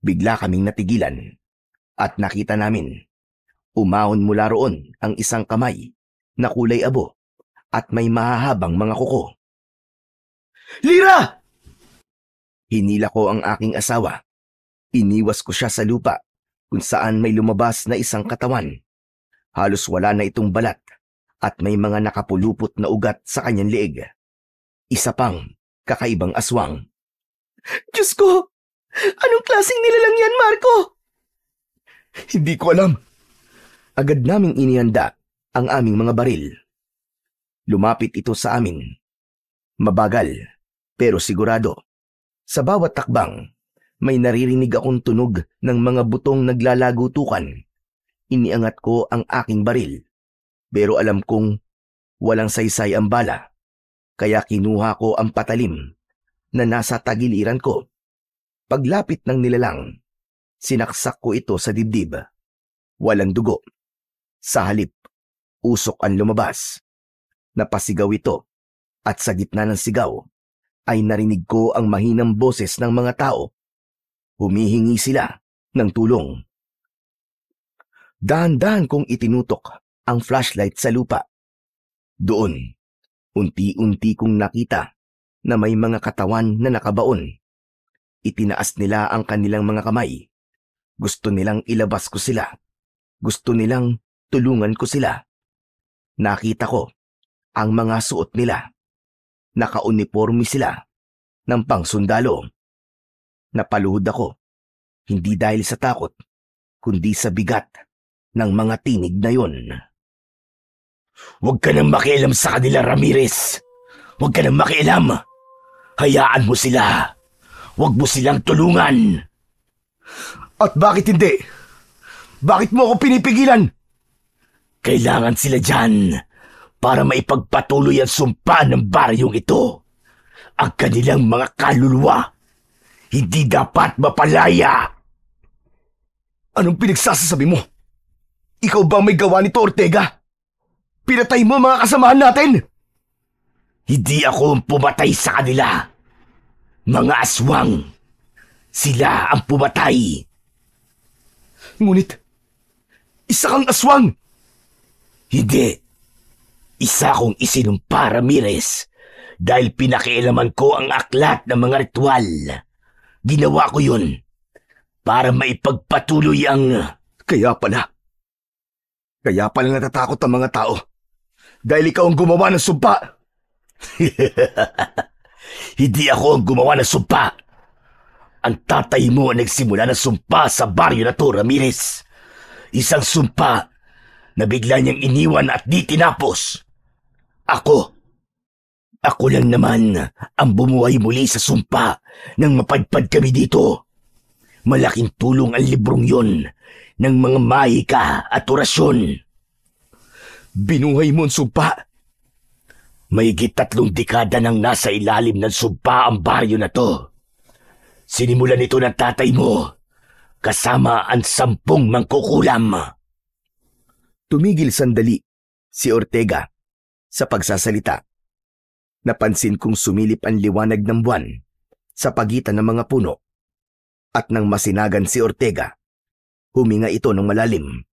Bigla kaming natigilan at nakita namin. Umahon mula roon ang isang kamay na kulay abo at may mahahabang mga kuko. Lira! Hinila ko ang aking asawa. Iniwas ko siya sa lupa kung saan may lumabas na isang katawan. Halos wala na itong balat at may mga nakapulupot na ugat sa kanyang leeg. Isa pang kakaibang aswang. Diyos ko! Anong klaseng nilalang yan, Marco? Hindi ko alam. Agad naming inihanda ang aming mga baril. Lumapit ito sa amin. Mabagal, pero sigurado. Sa bawat takbang, may naririnig akong tunog ng mga butong naglalagutukan. Iniangat ko ang aking baril. Pero alam kong walang saysay ang bala. Kaya kinuha ko ang patalim na nasa tagiliran ko. Paglapit ng nilalang, sinaksak ko ito sa dibdib. Walang dugo. Sa halip, usok ang lumabas. Napasigaw ito at sa gitna ng sigaw ay narinig ko ang mahinang boses ng mga tao. Humihingi sila ng tulong. Dahan-dahan kong itinutok ang flashlight sa lupa. Doon, unti-unti kong nakita na may mga katawan na nakabaon. Itinaas nila ang kanilang mga kamay. Gusto nilang ilabas ko sila. Gusto nilang tulungan ko sila. Nakita ko ang mga suot nila. Nakauniforme sila ng pangsundalo. Napaluhod ako, hindi dahil sa takot, kundi sa bigat ng mga tinig na yon. Huwag ka nang makialam sa kanila, Ramirez. Huwag ka nang makialam. Hayaan mo sila. Huwag mo silang tulungan. At bakit hindi? Bakit mo ako pinipigilan? Kailangan sila dyan para maipagpatuloy ang sumpa ng baryong ito. Ang kanilang mga kaluluwa hindi dapat mapalaya. Anong pinagsasasabi mo? Ikaw ba may gawa nito, Ortega? Pinatay mo mga kasamahan natin? Hindi ako ang pumatay sa kanila. Mga aswang. Sila ang pumatay. Ngunit, isa kang aswang. Hindi. Isa kong isinumpa, Ramirez, dahil pinakialaman ko ang aklat ng mga ritual. Ginawa ko yun para maipagpatuloy ang... Kaya pala natatakot ang mga tao dahil ikaw ang gumawa ng sumpa. Hindi ako ang gumawa ng sumpa. Ang tatay mo ang nagsimula ng sumpa sa baryo na to, Ramirez. Isang sumpa na bigla niyang iniwan at di tinapos. Ako lang naman ang bumuhay muli sa sumpa nang mapadpad kami dito. Malaking tulong ang librong yon ng mga mahika at orasyon. Binuhay mo ang sumpa? Mahigit 3 dekada nang nasa ilalim ng sumpa ang baryo na to. Sinimulan ito ng tatay mo, kasama ang 10 mangkukulam. Tumigil sandali si Ortega sa pagsasalita. Napansin kong sumilip ang liwanag ng buwan sa pagitan ng mga puno. At nang masinagan si Ortega, huminga ito ng malalim.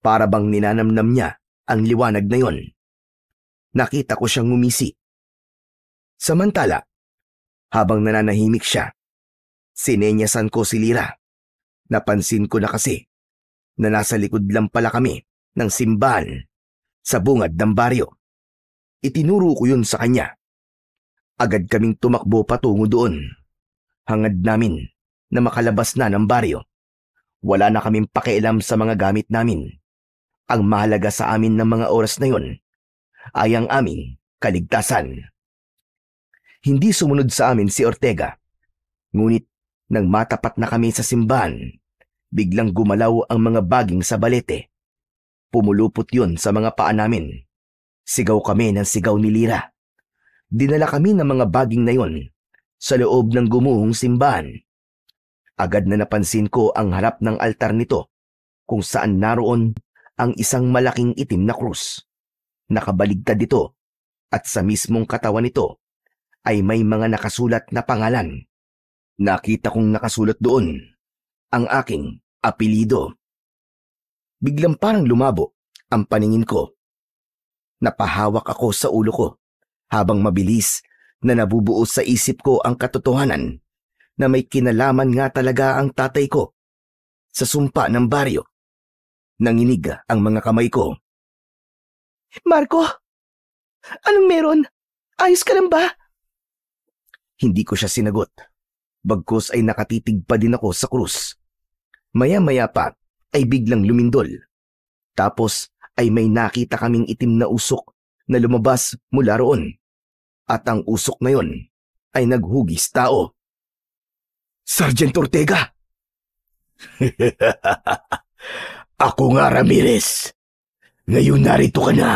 Para bang ninanamnam niya ang liwanag na yon. Nakita ko siyang ngumisi. Samantala, habang nananahimik siya, sinenyasan ko si Lira. Napansin ko na kasi na nasa likod lang pala kami ng simbahan sa bungad ng baryo. Itinuro ko yun sa kanya. Agad kaming tumakbo patungo doon. Hangad namin na makalabas na ng baryo. Wala na kaming pakialam sa mga gamit namin. Ang mahalaga sa amin ng mga oras na yon ay ang aming kaligtasan. Hindi sumunod sa amin si Ortega. Ngunit nang matapat na kami sa simbahan, biglang gumalaw ang mga baging sa balete. Pumulupot yun sa mga paa namin. Sigaw kami ng sigaw ni Lira Dinala kami ng mga baging na yon sa loob ng gumuhong simbahan. Agad na napansin ko ang harap ng altar nito kung saan naroon ang isang malaking itim na krus. Nakabaligtad ito at sa mismong katawan nito ay may mga nakasulat na pangalan. Nakita kong nakasulat doon ang aking apelido. Biglang parang lumabo ang paningin ko. Napahawak ako sa ulo ko habang mabilis na nabubuo sa isip ko ang katotohanan na may kinalaman nga talaga ang tatay ko sa sumpa ng baryo. Nanginig ang mga kamay ko. Marco, anong meron? Ayos ka lang ba? Hindi ko siya sinagot. Bagkus ay nakatitig pa din ako sa krus. Maya-maya pa ay biglang lumindol. Tapos ay may nakita kaming itim na usok na lumabas mula roon. At ang usok na yon ay naghugis tao. Sergeant Ortega! Ako nga, Ramirez. Ngayon narito ka na.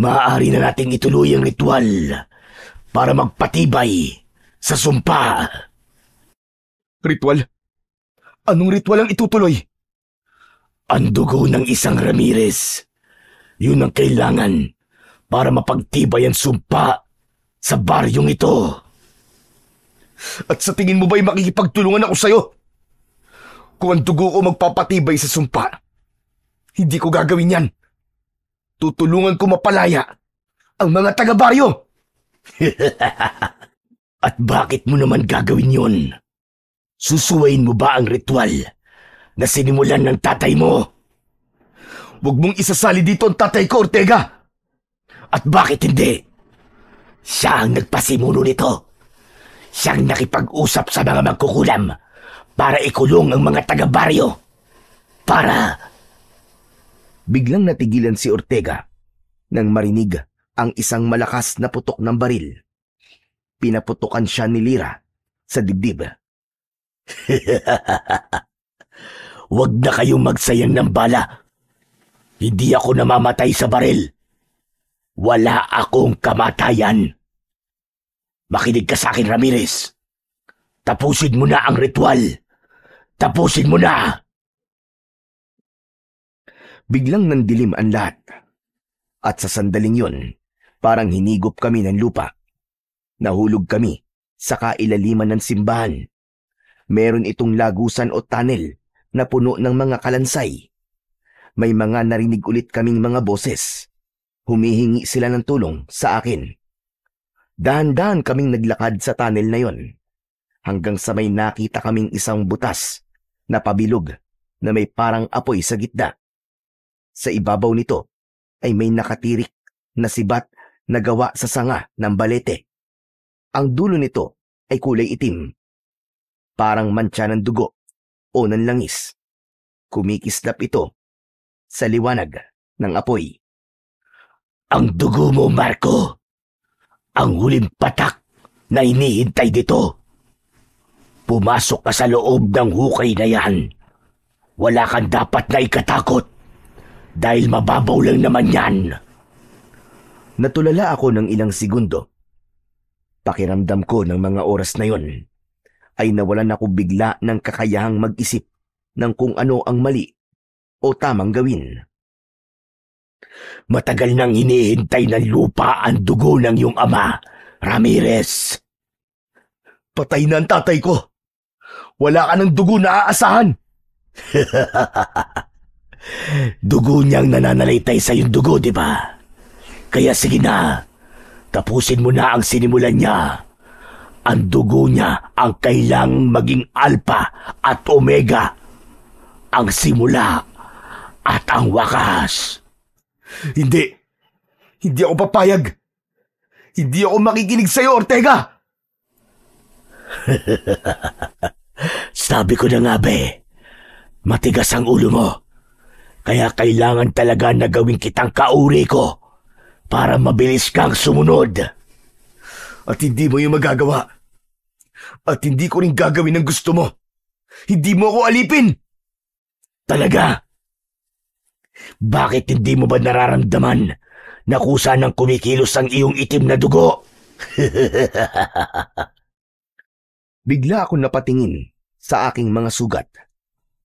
Maaari na nating ituloy ang ritual para magpatibay sa sumpa. Ritual? Anong ritual ang itutuloy? Ang dugo ng isang Ramirez. Yun ang kailangan para mapagtibay ang sumpa sa baryong ito. At sa tingin mo ba'y makikipagtulungan ako sa'yo? Kung ang dugo ko magpapatibay sa sumpa, hindi ko gagawin yan. Tutulungan ko mapalaya ang mga taga-baryo. At bakit mo naman gagawin yun? Susuwayin mo ba ang ritual na sinimulan ng tatay mo? Huwag mong isasali dito ang tatay ko, Ortega! At bakit hindi? Siya ang nagpasimuno nito. Siyang nakipag-usap sa mga magkukulam para ikulong ang mga taga-baryo. Biglang natigilan si Ortega nang marinig ang isang malakas na putok ng baril. Pinaputukan siya ni Lira sa dibdib. Huwag na kayong magsayang ng bala. Hindi ako namamatay sa baril. Wala akong kamatayan. Makinig ka sa akin, Ramirez. Tapusin mo na ang ritual. Tapusin mo na! Biglang nandilim ang lahat. At sa sandaling yon, parang hinigop kami ng lupa. Nahulog kami sa kailaliman ng simbahan. Meron itong lagusan o tunnel na puno ng mga kalansay. May mga narinig ulit kaming mga boses. Humihingi sila ng tulong sa akin. Dahan-dahan kaming naglakad sa tunnel na yon. Hanggang sa may nakita kaming isang butas na pabilog na may parang apoy sa gitna. Sa ibabaw nito ay may nakatirik na sibat na gawa sa sanga ng balete. Ang dulo nito ay kulay itim. Parang mantsa ng dugo o ng langis. Kumikislap ito sa liwanag ng apoy. Ang dugo mo, Marco. Ang huling patak na hinihintay dito. Pumasok ka sa loob ng hukay na yan. Wala kang dapat na ikatakot dahil mababaw lang naman yan. Natulala ako ng ilang segundo. Pakiramdam ko ng mga oras na yon ay nawalan ako bigla ng kakayahang mag-isip ng kung ano ang mali o tamang gawin. Matagal nang hinihintay ng lupa ang dugo ng iyong ama, Ramirez. Patay na ang tatay ko. Wala ka ng dugo na aasahan. Dugo niyang nananalaytay sa iyong dugo, di ba? Kaya sige na, tapusin mo na ang sinimulan niya. Ang dugo niya ang kailangang maging alpha at omega. Ang simula at ang wakas. Hindi. Hindi ako papayag. Hindi ako makikinig sa'yo, Ortega. Sabi ko na nga, be. Matigas ang ulo mo. Kaya kailangan talaga na gawin kitang kauri ko para mabilis kang sumunod. At hindi mo yung magagawa. At hindi ko rin gagawin ang gusto mo. Hindi mo ako alipin. Talaga? Bakit hindi mo ba nararamdaman na kusa nang kumikilos ang iyong itim na dugo? Bigla akong napatingin sa aking mga sugat.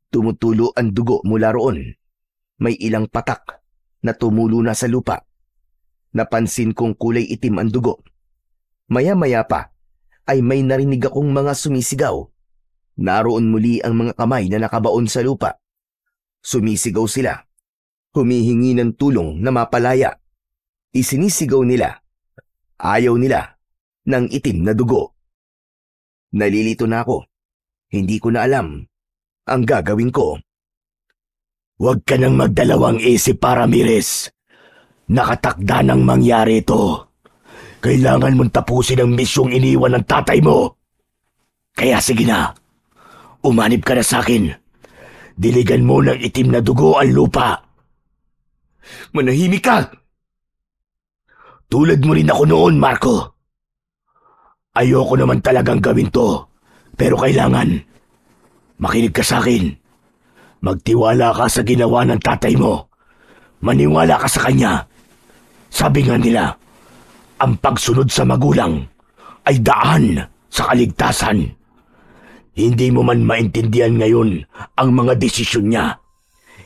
Tumutulo ang dugo mula roon. May ilang patak na tumulo na sa lupa. Napansin kong kulay itim ang dugo. Maya-maya pa ay may narinig akong mga sumisigaw. Naroon muli ang mga kamay na nakabaon sa lupa. Sumisigaw sila. Humihingi ng tulong na mapalaya. Isinisigaw nila. Ayaw nila ng itim na dugo. Nalilito na ako. Hindi ko na alam ang gagawin ko. Huwag ka nang magdalawang isip, Ramirez. Nakatakda nang mangyari ito. Kailangan mong tapusin ang misyong iniwan ng tatay mo. Kaya sige na, umanib ka na sa akin. Diligan mo ng itim na dugo ang lupa. Manahimik ka! Tulad mo rin ako noon, Marco. Ayoko naman talagang gawin to, pero kailangan. Makinig ka sa akin. Magtiwala ka sa ginawa ng tatay mo. Maniwala ka sa kanya. Sabi nga nila, ang pagsunod sa magulang ay daan sa kaligtasan. Hindi mo man maintindihan ngayon ang mga desisyon niya.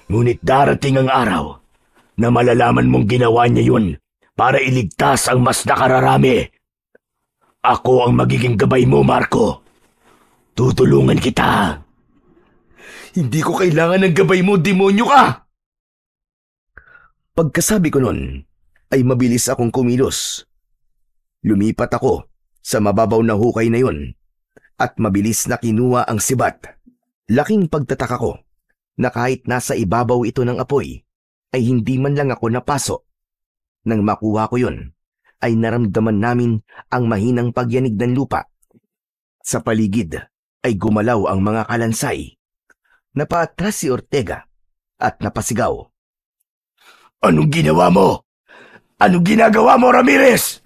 Ngunit darating ang araw na malalaman mong ginawa niya yun para iligtas ang mas nakararami. Ako ang magiging gabay mo, Marco. Tutulungan kita. Hindi ko kailangan ng gabay mo, demonyo ka! Pagkasabi ko nun, ay mabilis akong kumilos. Lumipat ako sa mababaw na hukay na yun at mabilis na kinuha ang sibat. Laking pagtataka ko na kahit nasa ibabaw ito ng apoy, ay hindi man lang ako napaso. Nang makuha ko yun, ay naramdaman namin ang mahinang pagyanig ng lupa. Sa paligid ay gumalaw ang mga kalansay. Napaatras si Ortega at napasigaw. Anong ginawa mo? Anong ginagawa mo, Ramirez?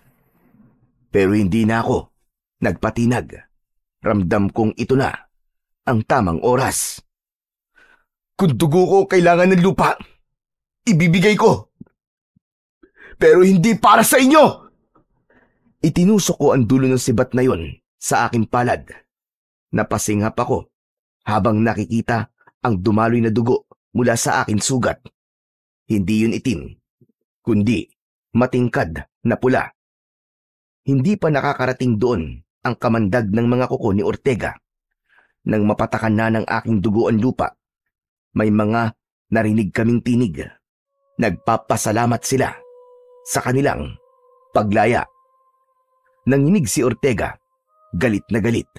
Pero hindi na ako nagpatinag. Ramdam kong ito na ang tamang oras. Kung dugo ko kailangan ng lupa, ibibigay ko. Pero hindi para sa inyo! Itinusok ko ang dulo ng sibat na yon sa aking palad. Napasinghap ako habang nakikita ang dumaloy na dugo mula sa aking sugat. Hindi yun itim, kundi matingkad na pula. Hindi pa nakakarating doon ang kamandag ng mga kuko ni Ortega. Nang mapatakan na ng aking dugo ang lupa, may mga narinig kaming tinig. Nagpapasalamat sila sa kanilang paglaya. Nanginig si Ortega, galit na galit.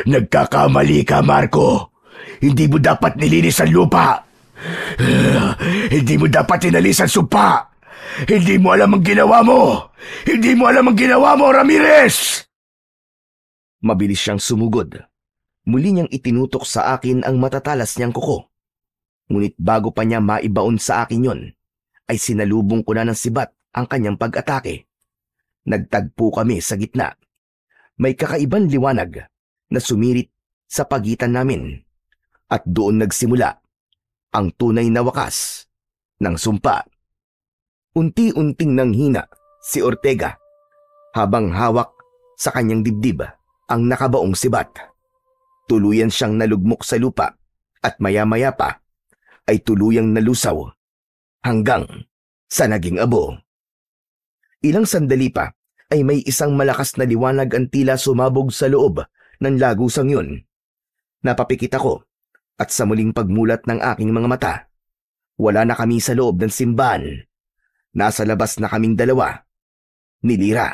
Nagkakamali ka, Marco. Hindi mo dapat nilinis ang lupa. Hindi mo dapat inalis ang sumpa. Hindi mo alam ang ginawa mo. Hindi mo alam ang ginawa mo, Ramirez! Mabilis siyang sumugod. Muli niyang itinutok sa akin ang matatalas niyang kuko. Ngunit bago pa niya maibaon sa akin yon, ay sinalubong ko na ng sibat ang kanyang pag-atake. Nagtagpo kami sa gitna. May kakaibang liwanag na sumirit sa pagitan namin. At doon nagsimula ang tunay na wakas ng sumpa. Unti-unting nanghina si Ortega habang hawak sa kanyang dibdib ang nakabaong sibat. Tuluyan siyang nalugmok sa lupa at maya-maya pa ay tuluyang nalusaw hanggang sa naging abo. Ilang sandali pa ay may isang malakas na liwanag ang tila sumabog sa loob ng lagusang yun. Napapikit ako at sa muling pagmulat ng aking mga mata, wala na kami sa loob ng simbahan. Nasa labas na kaming dalawa ni Lira.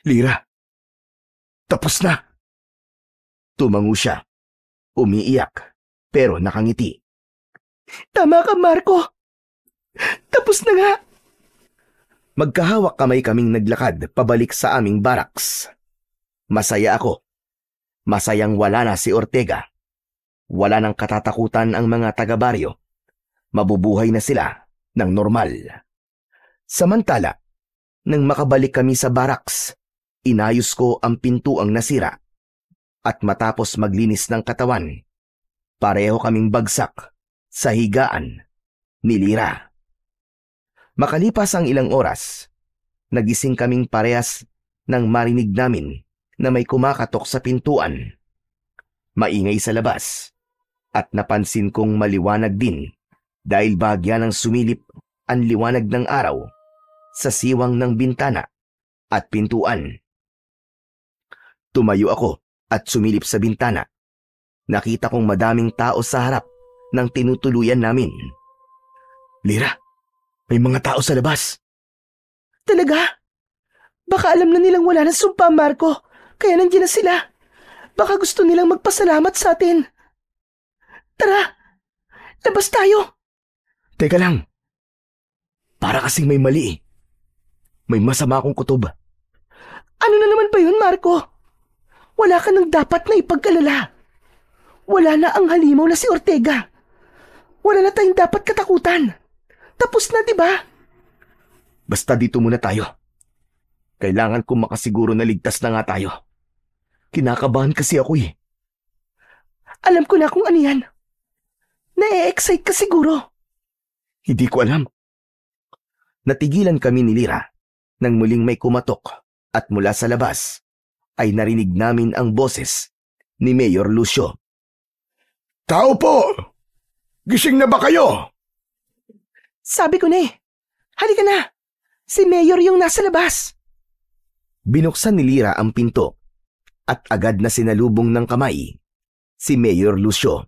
Lira, tapos na. Tumango siya, umiiyak pero nakangiti. Tama ka, Marco. Tapos na nga. Magkahawak kamay kaming naglakad pabalik sa aming barracks. Masaya ako. Masayang wala na si Ortega. Wala nang katatakutan ang mga taga-baryo. Mabubuhay na sila ng normal. Samantala, nang makabalik kami sa barracks, inayos ko ang pintuang nasira. At matapos maglinis ng katawan, pareho kaming bagsak sa higaan ni Lira. Makalipas ang ilang oras, Nagising kaming parehas nang marinig namin na may kumakatok sa pintuan. Maingay sa labas at napansin kong maliwanag din dahil bahagya ng sumilip ang liwanag ng araw sa siwang ng bintana at pintuan. Tumayo ako at sumilip sa bintana. Nakita kong madaming tao sa harap ng tinutuluyan namin. Lira, may mga tao sa labas. Talaga? Baka alam na nilang wala ng sumpa, Marco, kaya nandiyan na sila. Baka gusto nilang magpasalamat sa atin. Tara, labas tayo. Teka lang. Para kasing may mali eh. May masama akong kutob. Ano na naman ba yun, Marco? Wala ka nang dapat na ipag-alala. Wala na ang halimaw na si Ortega. Wala na tayong dapat katakutan. Tapos na, di ba? Basta dito muna tayo. Kailangan kong makasiguro na ligtas na nga tayo. Kinakabahan kasi ako eh. Alam ko na kung ano yan. Na-e-excite ka siguro. Hindi ko alam. Natigilan kami ni Lira nang muling may kumatok at mula sa labas ay narinig namin ang boses ni Mayor Lucio. Tao po! Gising na ba kayo? Sabi ko na eh. Halika na. Si Mayor yung nasa labas. Binuksan ni Lira ang pinto at agad na sinalubong ng kamay si Mayor Lucio.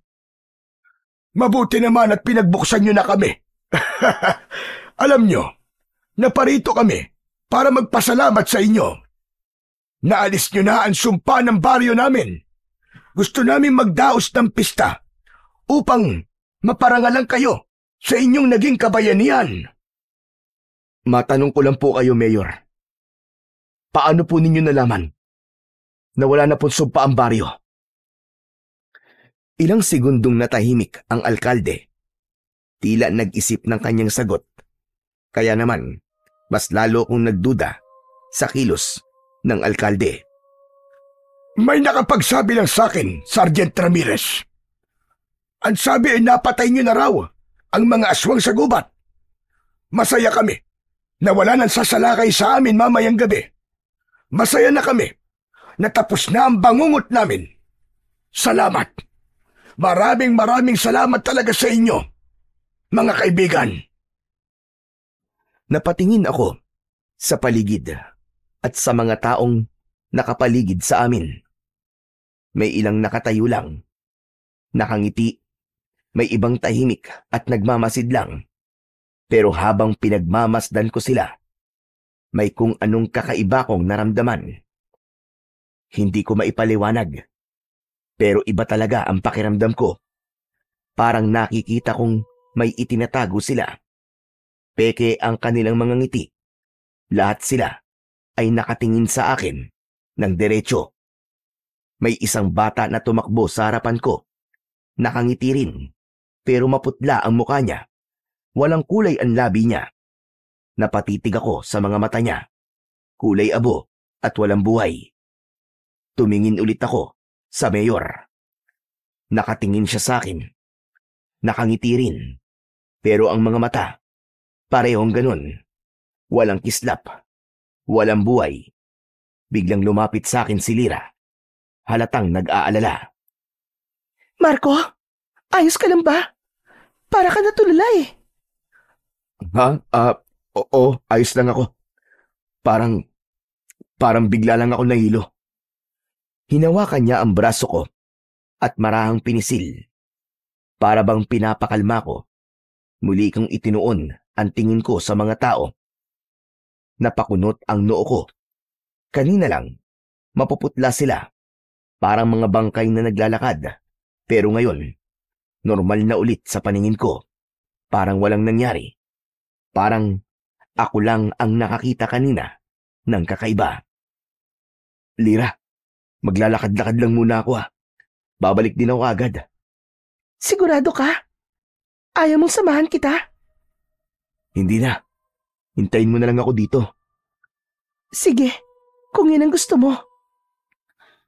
Mabuti naman at pinagbuksan nyo na kami. Alam nyo, naparito kami para magpasalamat sa inyo. Naalis nyo na ang sumpa ng baryo namin. Gusto namin magdaos ng pista upang maparangalan kayo sa inyong naging kabayanihan. Matanong ko lang po kayo, Mayor. Paano po ninyo nalaman na wala na pong sumpa ang baryo? Ilang segundong natahimik ang alkalde. Tila nag-isip ng kanyang sagot. Kaya naman, mas lalo kong nagduda sa kilos ng alkalde. May nakapagsabi lang sa akin, Sergeant Ramirez. Ang sabi ay napatay nyo na raw ang mga aswang sa gubat. Masaya kami na wala nang sasalakay sa amin mamayang gabi. Masaya na kami na tapos na ang bangungot namin. Salamat. Maraming salamat talaga sa inyo, mga kaibigan. Napatingin ako sa paligid at sa mga taong nakapaligid sa amin. May ilang nakatayo lang, nakangiti, may ibang tahimik at nagmamasid lang. Pero habang pinagmamasdan ko sila, may kung anong kakaiba kong naramdaman. Hindi ko maipaliwanag, pero iba talaga ang pakiramdam ko. Parang nakikita kong may itinatago sila. Peke ang kanilang mga ngiti. Lahat sila ay nakatingin sa akin ng diretso. May isang bata na tumakbo sa harapan ko. Nakangiti rin, pero maputla ang mukha niya. Walang kulay ang labi niya. Napatitig ako sa mga mata niya. Kulay abo at walang buhay. Tumingin ulit ako sa mayor. Nakatingin siya sa akin. Nakangiti rin. Pero ang mga mata, parehong ganun. Walang kislap. Walang buhay. Biglang lumapit sa akin si Lira. Halatang nag-aalala. Marco, ayos ka lang ba? Para ka natulala eh. Ha? Oo, ayos lang ako. Parang bigla lang ako nahilo. Hinawakan niya ang braso ko at marahang pinisil. Para bang pinapakalma ko. Muli kong itinuon ang tingin ko sa mga tao. Napakunot ang noo ko. Kanina lang, mapuputla sila. Parang mga bangkay na naglalakad. Pero ngayon, normal na ulit sa paningin ko. Parang walang nangyari. Parang ako lang ang nakakita kanina ng kakaiba. Lira, maglalakad-lakad lang muna ako . Babalik din ako agad. Sigurado ka? Ayaw mong samahan kita? Hindi na. Hintayin mo na lang ako dito. Sige, kung yun ang gusto mo.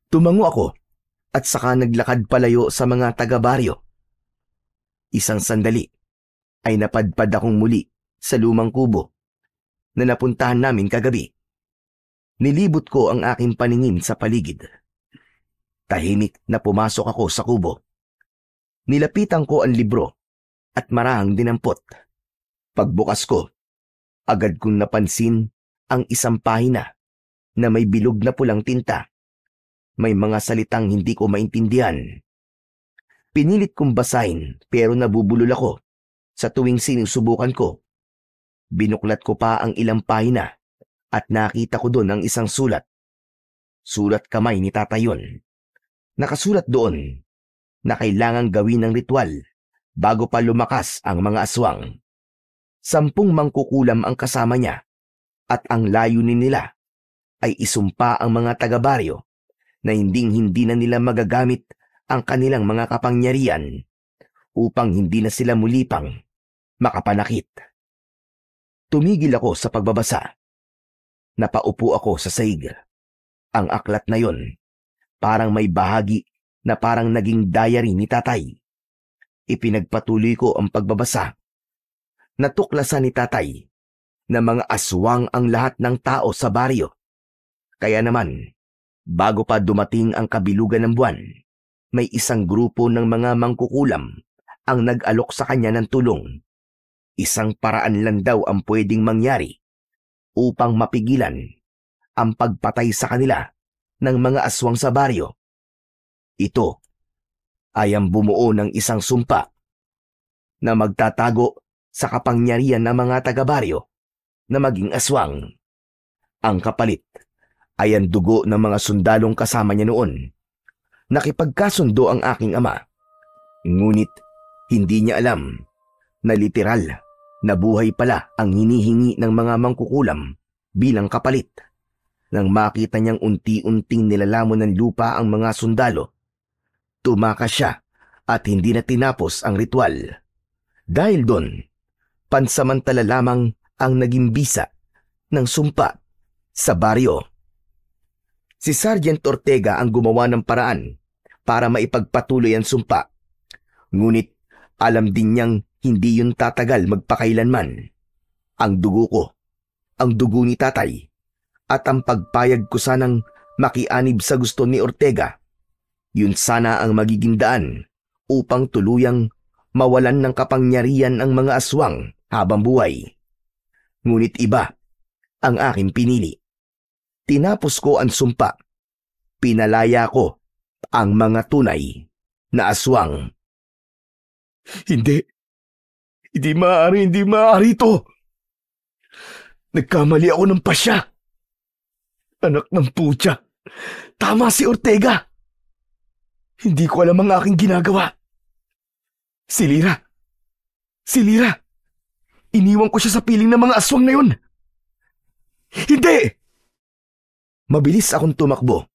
Tumango ako at saka naglakad palayo sa mga taga-baryo. Isang sandali ay napadpad akong muli sa lumang kubo. na napuntahan namin kagabi. Nilibot ko ang aking paningin sa paligid. Tahimik na pumasok ako sa kubo. Nilapitan ko ang libro at marahang dinampot. Pagbukas ko, agad kong napansin ang isang pahina na may bilog na pulang tinta. May mga salitang hindi ko maintindihan. Pinilit kong basahin pero nabubulol ako sa tuwing sinusubukan ko. Binuklat ko pa ang ilang pahina at nakita ko doon ang isang sulat. Sulat kamay ni Tatay yun. Nakasulat doon na kailangang gawin ng ritual bago pa lumakas ang mga aswang. 10 mangkukulam ang kasama niya at ang layunin nila ay isumpa ang mga taga-baryo na hindi na nila magagamit ang kanilang mga kapangyarihan upang hindi na sila muli pang makapanakit. Tumigil ako sa pagbabasa. Napaupo ako sa saig. Ang aklat na yon, parang may bahagi na parang naging diary ni Tatay. Ipinagpatuloy ko ang pagbabasa. Natuklasan ni Tatay na mga aswang ang lahat ng tao sa baryo. Kaya naman, bago pa dumating ang kabilugan ng buwan, may isang grupo ng mga mangkukulam ang nag-alok sa kanya ng tulong. Isang paraan lang daw ang pwedeng mangyari upang mapigilan ang pagpatay sa kanila ng mga aswang sa baryo. Ito ay ang bumuo ng isang sumpa na magtatago sa kapangyarihan ng mga taga-baryo na maging aswang. Ang kapalit ay ang dugo ng mga sundalong kasama niya noon. Nakipagkasundo ang aking ama. Ngunit hindi niya alam na literal na buhay pala ang hinihingi ng mga mangkukulam bilang kapalit. Nang makita niyang unti-unting nilalamon ng lupa ang mga sundalo, tumakas siya at hindi na tinapos ang ritual. Dahil doon, pansamantala lamang ang naging bisa ng sumpa sa baryo. Si Sergeant Ortega ang gumawa ng paraan para maipagpatuloy ang sumpa. Ngunit alam din niyang hindi yun tatagal magpakailanman. Ang dugo ko, ang dugo ni Tatay, at ang pagpayag ko sanang makianib sa gusto ni Ortega, yun sana ang magiging daan upang tuluyang mawalan ng kapangyarihan ang mga aswang habang buhay. Ngunit iba ang aking pinili. Tinapos ko ang sumpa. Pinalaya ko ang mga tunay na aswang. Hindi maaari ito. Nagkamali ako ng pasya. Anak ng putya. Tama si Ortega. Hindi ko alam ang aking ginagawa. Si Lira. Iniwan ko siya sa piling ng mga aswang na yun. Hindi! Mabilis akong tumakbo.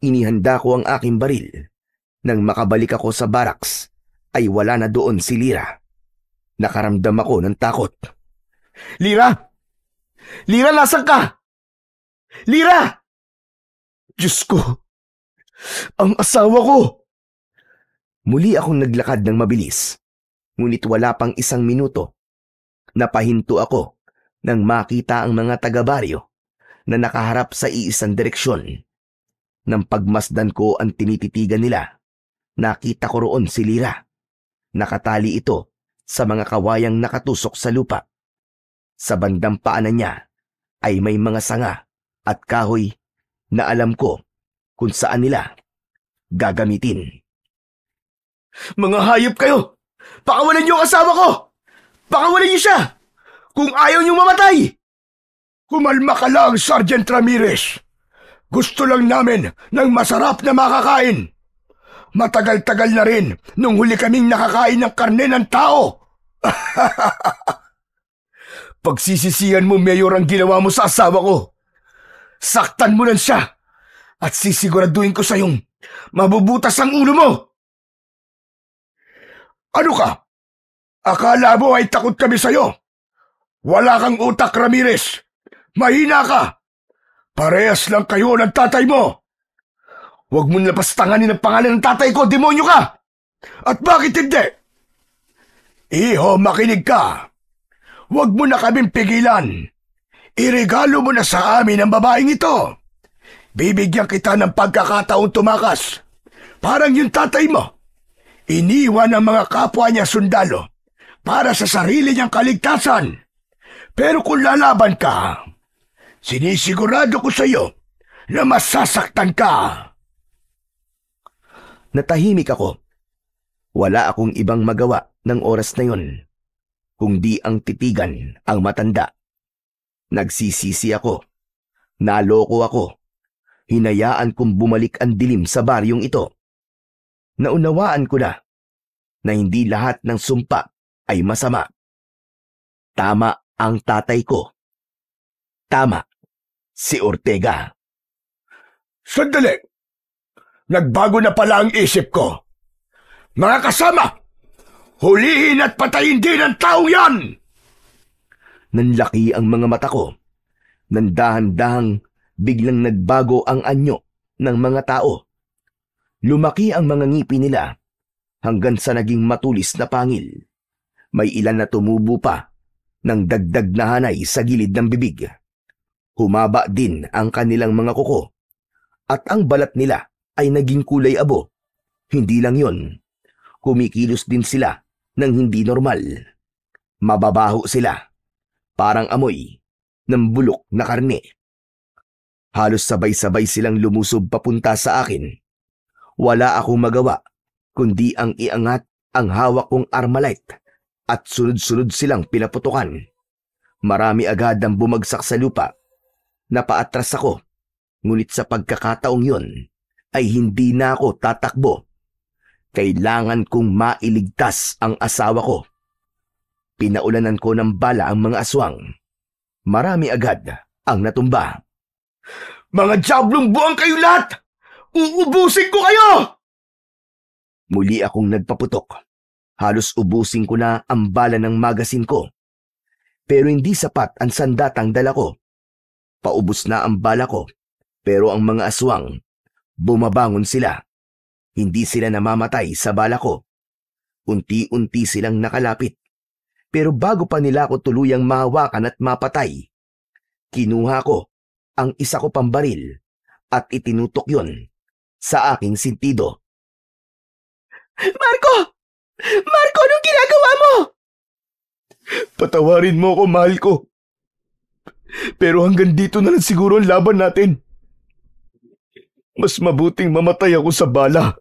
Inihanda ko ang aking baril. Nang makabalik ako sa barracks, ay wala na doon si Lira. Nakaramdam ako ng takot. Lira! Lira, nasan ka? Lira! Diyos ko! Ang asawa ko! Muli akong naglakad ng mabilis. Ngunit wala pang 1 minuto. Napahinto ako nang makita ang mga taga-baryo na nakaharap sa iisang direksyon. Nang pagmasdan ko ang tinititigan nila, nakita ko roon si Lira. Nakatali ito sa mga kawayang nakatusok sa lupa. Sa bandang paanan niya ay may mga sanga at kahoy na alam ko kung saan nila gagamitin. Mga hayop kayo! Pakawalan niyo ang asawa ko! Pakawalan niyo siya! Kung ayaw niyo mamatay! Kumalma ka lang, Sergeant Ramirez. Gusto lang namin ng masarap na makakain. Matagal-tagal na rin nung huli kaming nakakain ng karne ng tao. Pagsisisihan mo, Mayor, ang ginawa mo sa asawa ko. Saktan mo lang siya at sisiguraduhin ko sa'yong mabubutas ang ulo mo. Ano ka? Akala mo ay takot kami sa'yo? Wala kang utak, Ramirez. Mahina ka. Parehas lang kayo ng tatay mo. Huwag mo lapastanganin ang pangalan ng tatay ko, demonyo ka! At bakit hindi? Iho, makinig ka. Huwag mo na kaming pigilan. Iregalo mo na sa amin ang babaeng ito. Bibigyan kita ng pagkakataong tumakas. Parang yung tatay mo. Iniwan ang mga kapwa niya sundalo para sa sarili niyang kaligtasan. Pero kung lalaban ka, sinisigurado ko sa iyo na masasaktan ka. Natahimik ako. Wala akong ibang magawa ng oras na yun, kundi ang titigan ang matanda. Nagsisisi ako. Naloko ako. Hinayaan kong bumalik ang dilim sa baryong ito. Naunawaan ko na hindi lahat ng sumpa ay masama. Tama ang tatay ko. Tama si Ortega. Sandali! Nagbago na pala ang isip ko. Mga kasama, hulihin at patayin din ang taong yan! Nanlaki ang mga mata ko. Nandahan-dahang biglang nagbago ang anyo ng mga tao. Lumaki ang mga ngipin nila hanggang sa naging matulis na pangil. May ilan na tumubo pa ng dagdag na hanay sa gilid ng bibig. Humaba din ang kanilang mga kuko at ang balat nila ay naging kulay abo. Hindi lang yon, kumikilos din sila ng hindi normal. Mababaho sila, parang amoy ng bulok na karne. Halos sabay-sabay silang lumusob papunta sa akin. Wala akong magawa kundi ang iangat ang hawak kong Armalite at sunod-sunod silang pinaputukan. Marami agad ang bumagsak sa lupa. Napaatras ako, ngunit sa pagkakataong yon ay hindi na ako tatakbo. Kailangan kong mailigtas ang asawa ko. Pinaulanan ko ng bala ang mga aswang. Marami agad ang natumba. Mga diablong buwang kayo lahat! Uubusin ko kayo! Muli akong nagpaputok. Halos ubusin ko na ang bala ng magasin ko. Pero hindi sapat ang sandatang dala ko. Paubos na ang bala ko, pero ang mga aswang, bumabangon sila. Hindi sila namamatay sa bala ko. Unti-unti silang nakalapit. Pero bago pa nila ako tuluyang mahawakan at mapatay, kinuha ko ang isa ko pang baril at itinutok yon sa aking sintido. Marco! Marco, anong ginagawa mo? Patawarin mo ako, mahal ko. Pero hanggang dito na lang siguro ang laban natin. Mas mabuting mamatay ako sa bala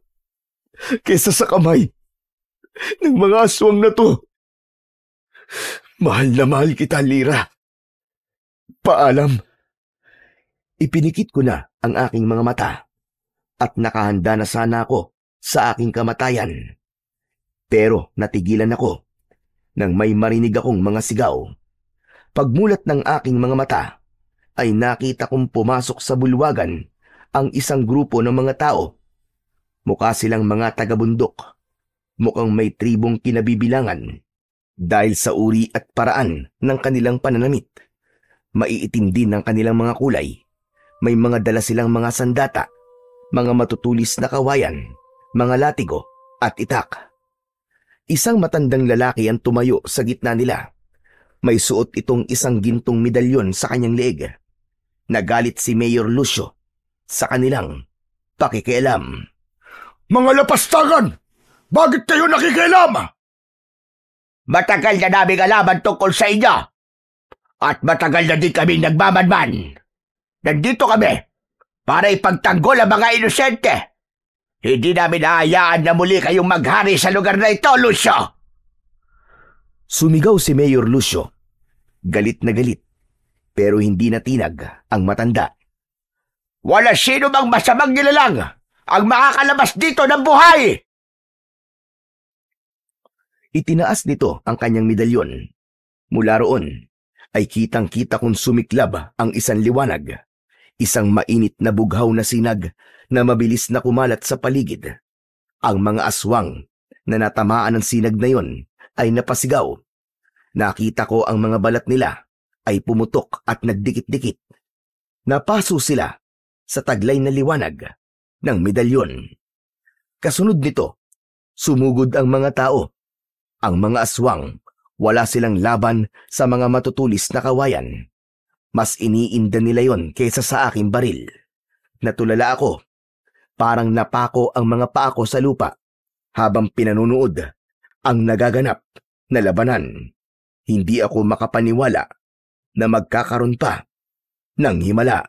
kaysa sa kamay ng mga aswang na to. Mahal na mahal kita, Lira. Paalam. Ipinikit ko na ang aking mga mata at nakahanda na sana ako sa aking kamatayan. Pero natigilan ako nang may marinig akong mga sigaw. Pagmulat ng aking mga mata ay nakita kong pumasok sa bulwagan ang isang grupo ng mga tao. Mukha silang mga taga-bundok. Mukhang may tribong kinabibilangan dahil sa uri at paraan ng kanilang pananamit. Maiitim din ang kanilang mga kulay. May mga dala silang mga sandata, mga matutulis na kawayan, mga latigo at itak. Isang matandang lalaki ang tumayo sa gitna nila. May suot itong isang gintong medalyon sa kanyang leeg. Nagalit si Mayor Lucio sa kanilang pakikialam. Mga lapastangan! Bakit kayo nakikialam? Matagal na naming alaman tungkol sa inyo. At matagal na din kami nagmamanman. Nandito kami para ipagtanggol ang mga inosente. Hindi namin naayaan na muli kayong maghari sa lugar na ito, Lucio! Sumigaw si Mayor Lucio. Galit na galit, pero hindi natinag ang matanda. Wala sino mang masamang nilalang ang makakalabas dito ng buhay! Itinaas nito ang kanyang medalyon. Mula roon ay kitang-kita kong sumiklab ang isang liwanag. Isang mainit na bughaw na sinag na mabilis na kumalat sa paligid. Ang mga aswang na natamaan ng sinag na yon ay napasigaw. Nakita ko ang mga balat nila ay pumutok at nagdikit-dikit. Napaso sila sa taglay na liwanag ng medalyon. Kasunod nito, sumugod ang mga tao. Ang mga aswang, wala silang laban sa mga matutulis na kawayan. Mas iniinda nila yon kaysa sa aking baril. Natulala ako. Parang napako ang mga paa ko sa lupa habang pinanunood ang nagaganap na labanan. Hindi ako makapaniwala na magkakaroon pa ng himala.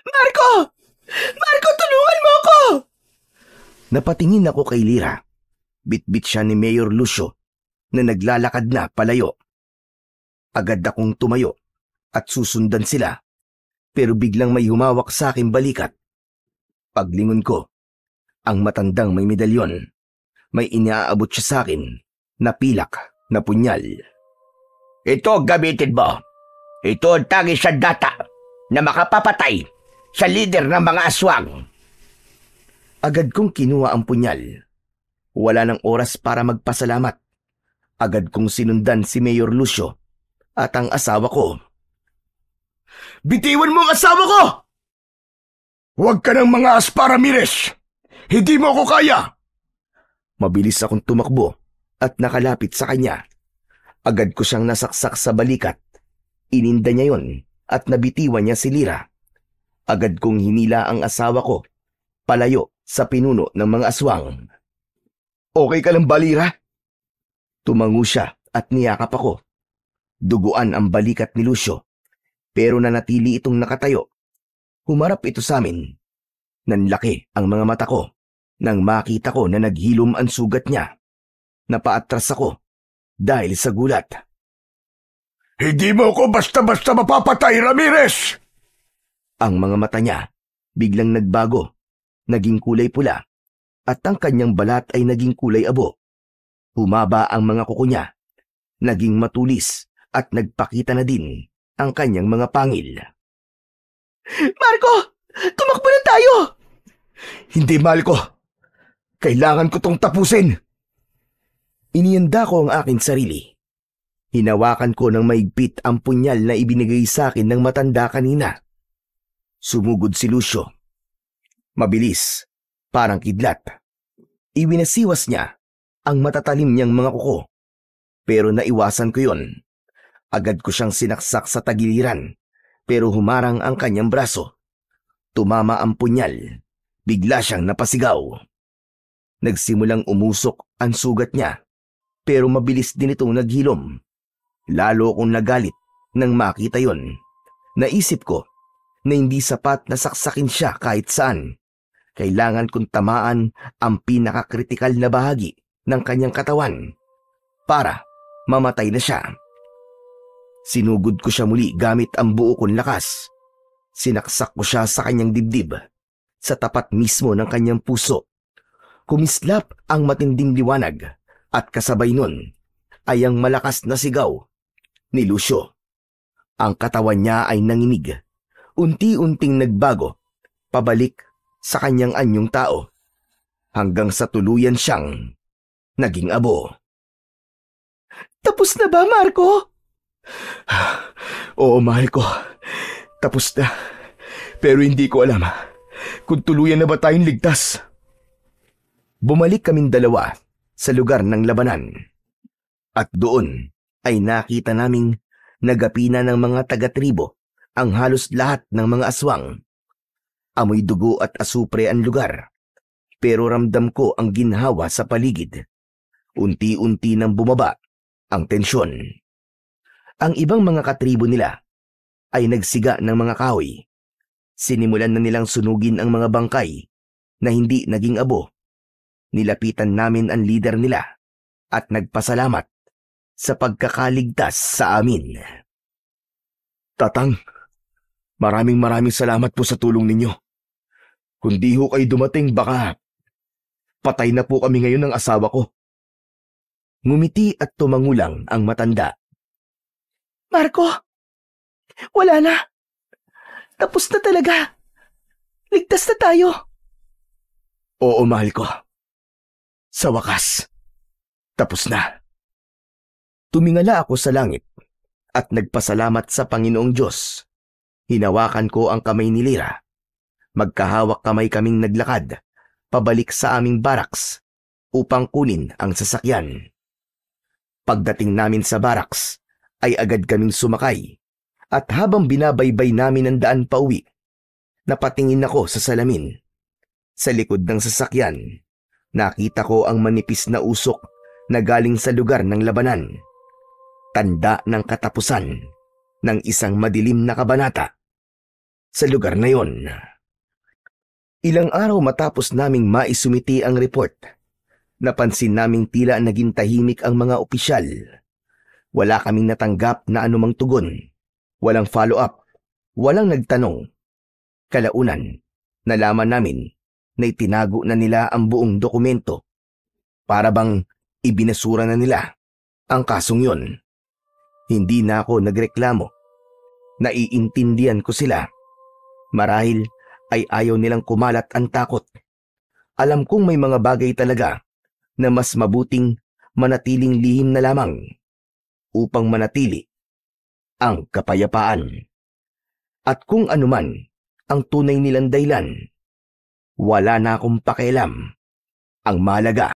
Marco! Marco, tulungan mo ako! Napatingin ako kay Lyra. Bitbit siya ni Mayor Lucio na naglalakad na palayo. Agad akong tumayo at susundan sila, pero biglang may humawak sa aking balikat. Paglingon ko, ang matandang may medalyon. May inaabot siya sa akin na pilak na punyal. Ito gamitin mo. Ito ang tanging sandata na makapapatay sa lider ng mga aswang. Agad kong kinuha ang punyal. Wala nang oras para magpasalamat. Agad kong sinundan si Mayor Lucio at ang asawa ko. Bitiwan mo ang asawa ko! Huwag ka ng mga aspa, Ramirez! Hindi mo ako kaya! Mabilis akong tumakbo at nakalapit sa kanya. Agad ko siyang nasaksak sa balikat. Ininda niya yon at nabitiwan niya si Lyra. Agad kong hinila ang asawa ko palayo sa pinuno ng mga aswang. Okay ka lang ba, Lyra? Tumango siya at niyakap ako. Duguan ang balikat ni Lucio, pero nanatili itong nakatayo. Humarap ito sa amin. Nanlaki ang mga mata ko nang makita ko na naghilom ang sugat niya. Napaatras ako dahil sa gulat. Hindi mo ako basta-basta mapapatay, Ramirez! Ang mga mata niya biglang nagbago, naging kulay pula, at ang kanyang balat ay naging kulay abo. Humaba ang mga kuko niya, naging matulis at nagpakita na din ang kanyang mga pangil. Marco! Tumakbo na tayo! Hindi, mahal ko. Kailangan ko tong tapusin. Inihanda ko ang aking sarili. Hinawakan ko ng maigpit ang punyal na ibinigay sa akin ng matanda kanina. Sumugod si Lucio. Mabilis, parang kidlat. Iwinasiwas niya ang matatalim niyang mga kuko. Pero naiwasan ko yon. Agad ko siyang sinaksak sa tagiliran, pero humarang ang kanyang braso. Tumama ang punyal. Bigla siyang napasigaw. Nagsimulang umusok ang sugat niya, pero mabilis din itong naghilom. Lalo akong nagalit nang makita yon. Naisip ko na hindi sapat na saksakin siya kahit saan. Kailangan kong tamaan ang pinakakritikal na bahagi ng kanyang katawan para mamatay na siya. Sinugod ko siya muli gamit ang buo kong lakas. Sinaksak ko siya sa kanyang dibdib, sa tapat mismo ng kanyang puso. Kumislap ang matinding liwanag at kasabay nun ay ang malakas na sigaw ni Lucio. Ang katawan niya ay nanginig, unti-unting nagbago, pabalik sa kanyang anyong tao, hanggang sa tuluyan siyang naging abo. Tapos na ba, Marco? Oo, mahal ko. Tapos na. Pero hindi ko alam kung tuluyan na ba tayong ligtas. Bumalik kaming dalawa sa lugar ng labanan. At doon ay nakita naming nagapina ng mga taga-tribo ang halos lahat ng mga aswang. Amoy dugo at asupre ang lugar, pero ramdam ko ang ginhawa sa paligid. Unti-unti nang bumaba ang tensyon. Ang ibang mga katribo nila ay nagsiga ng mga kahoy. Sinimulan na nilang sunugin ang mga bangkay na hindi naging abo. Nilapitan namin ang leader nila at nagpasalamat sa pagkakaligtas sa amin. Tatang, maraming salamat po sa tulong ninyo. Kung di ho kayo dumating, baka patay na po kami ngayon ng asawa ko. Ngumiti at tumangulang ang matanda. Marco, wala na. Tapos na talaga. Ligtas na tayo. Oo, mahal ko. Sa wakas, tapos na. Tumingala ako sa langit at nagpasalamat sa Panginoong Diyos. Hinawakan ko ang kamay ni Lyra. Magkahawak kamay kaming naglakad pabalik sa aming baraks upang kunin ang sasakyan. Pagdating namin sa baraks ay agad kaming sumakay At habang binabaybay namin ang daan pauwi, napatingin ako sa salamin. Sa likod ng sasakyan, nakita ko ang manipis na usok na galing sa lugar ng labanan. Tanda ng katapusan ng isang madilim na kabanata sa lugar na yon. Ilang araw matapos naming maisumiti ang report, napansin naming tila naging tahimik ang mga opisyal. Wala kaming natanggap na anumang tugon. Walang follow-up, walang nagtanong. Kalaunan, nalaman namin na itinago na nila ang buong dokumento. Para bang ibinasura na nila ang kasong yon. Hindi na ako nagreklamo. Naiintindihan ko sila. Marahil ay ayaw nilang kumalat ang takot. Alam kong may mga bagay talaga na mas mabuting manatiling lihim na lamang upang manatili ang kapayapaan. At kung anuman ang tunay nilang dahilan, wala na akong pakialam. Ang mahalaga,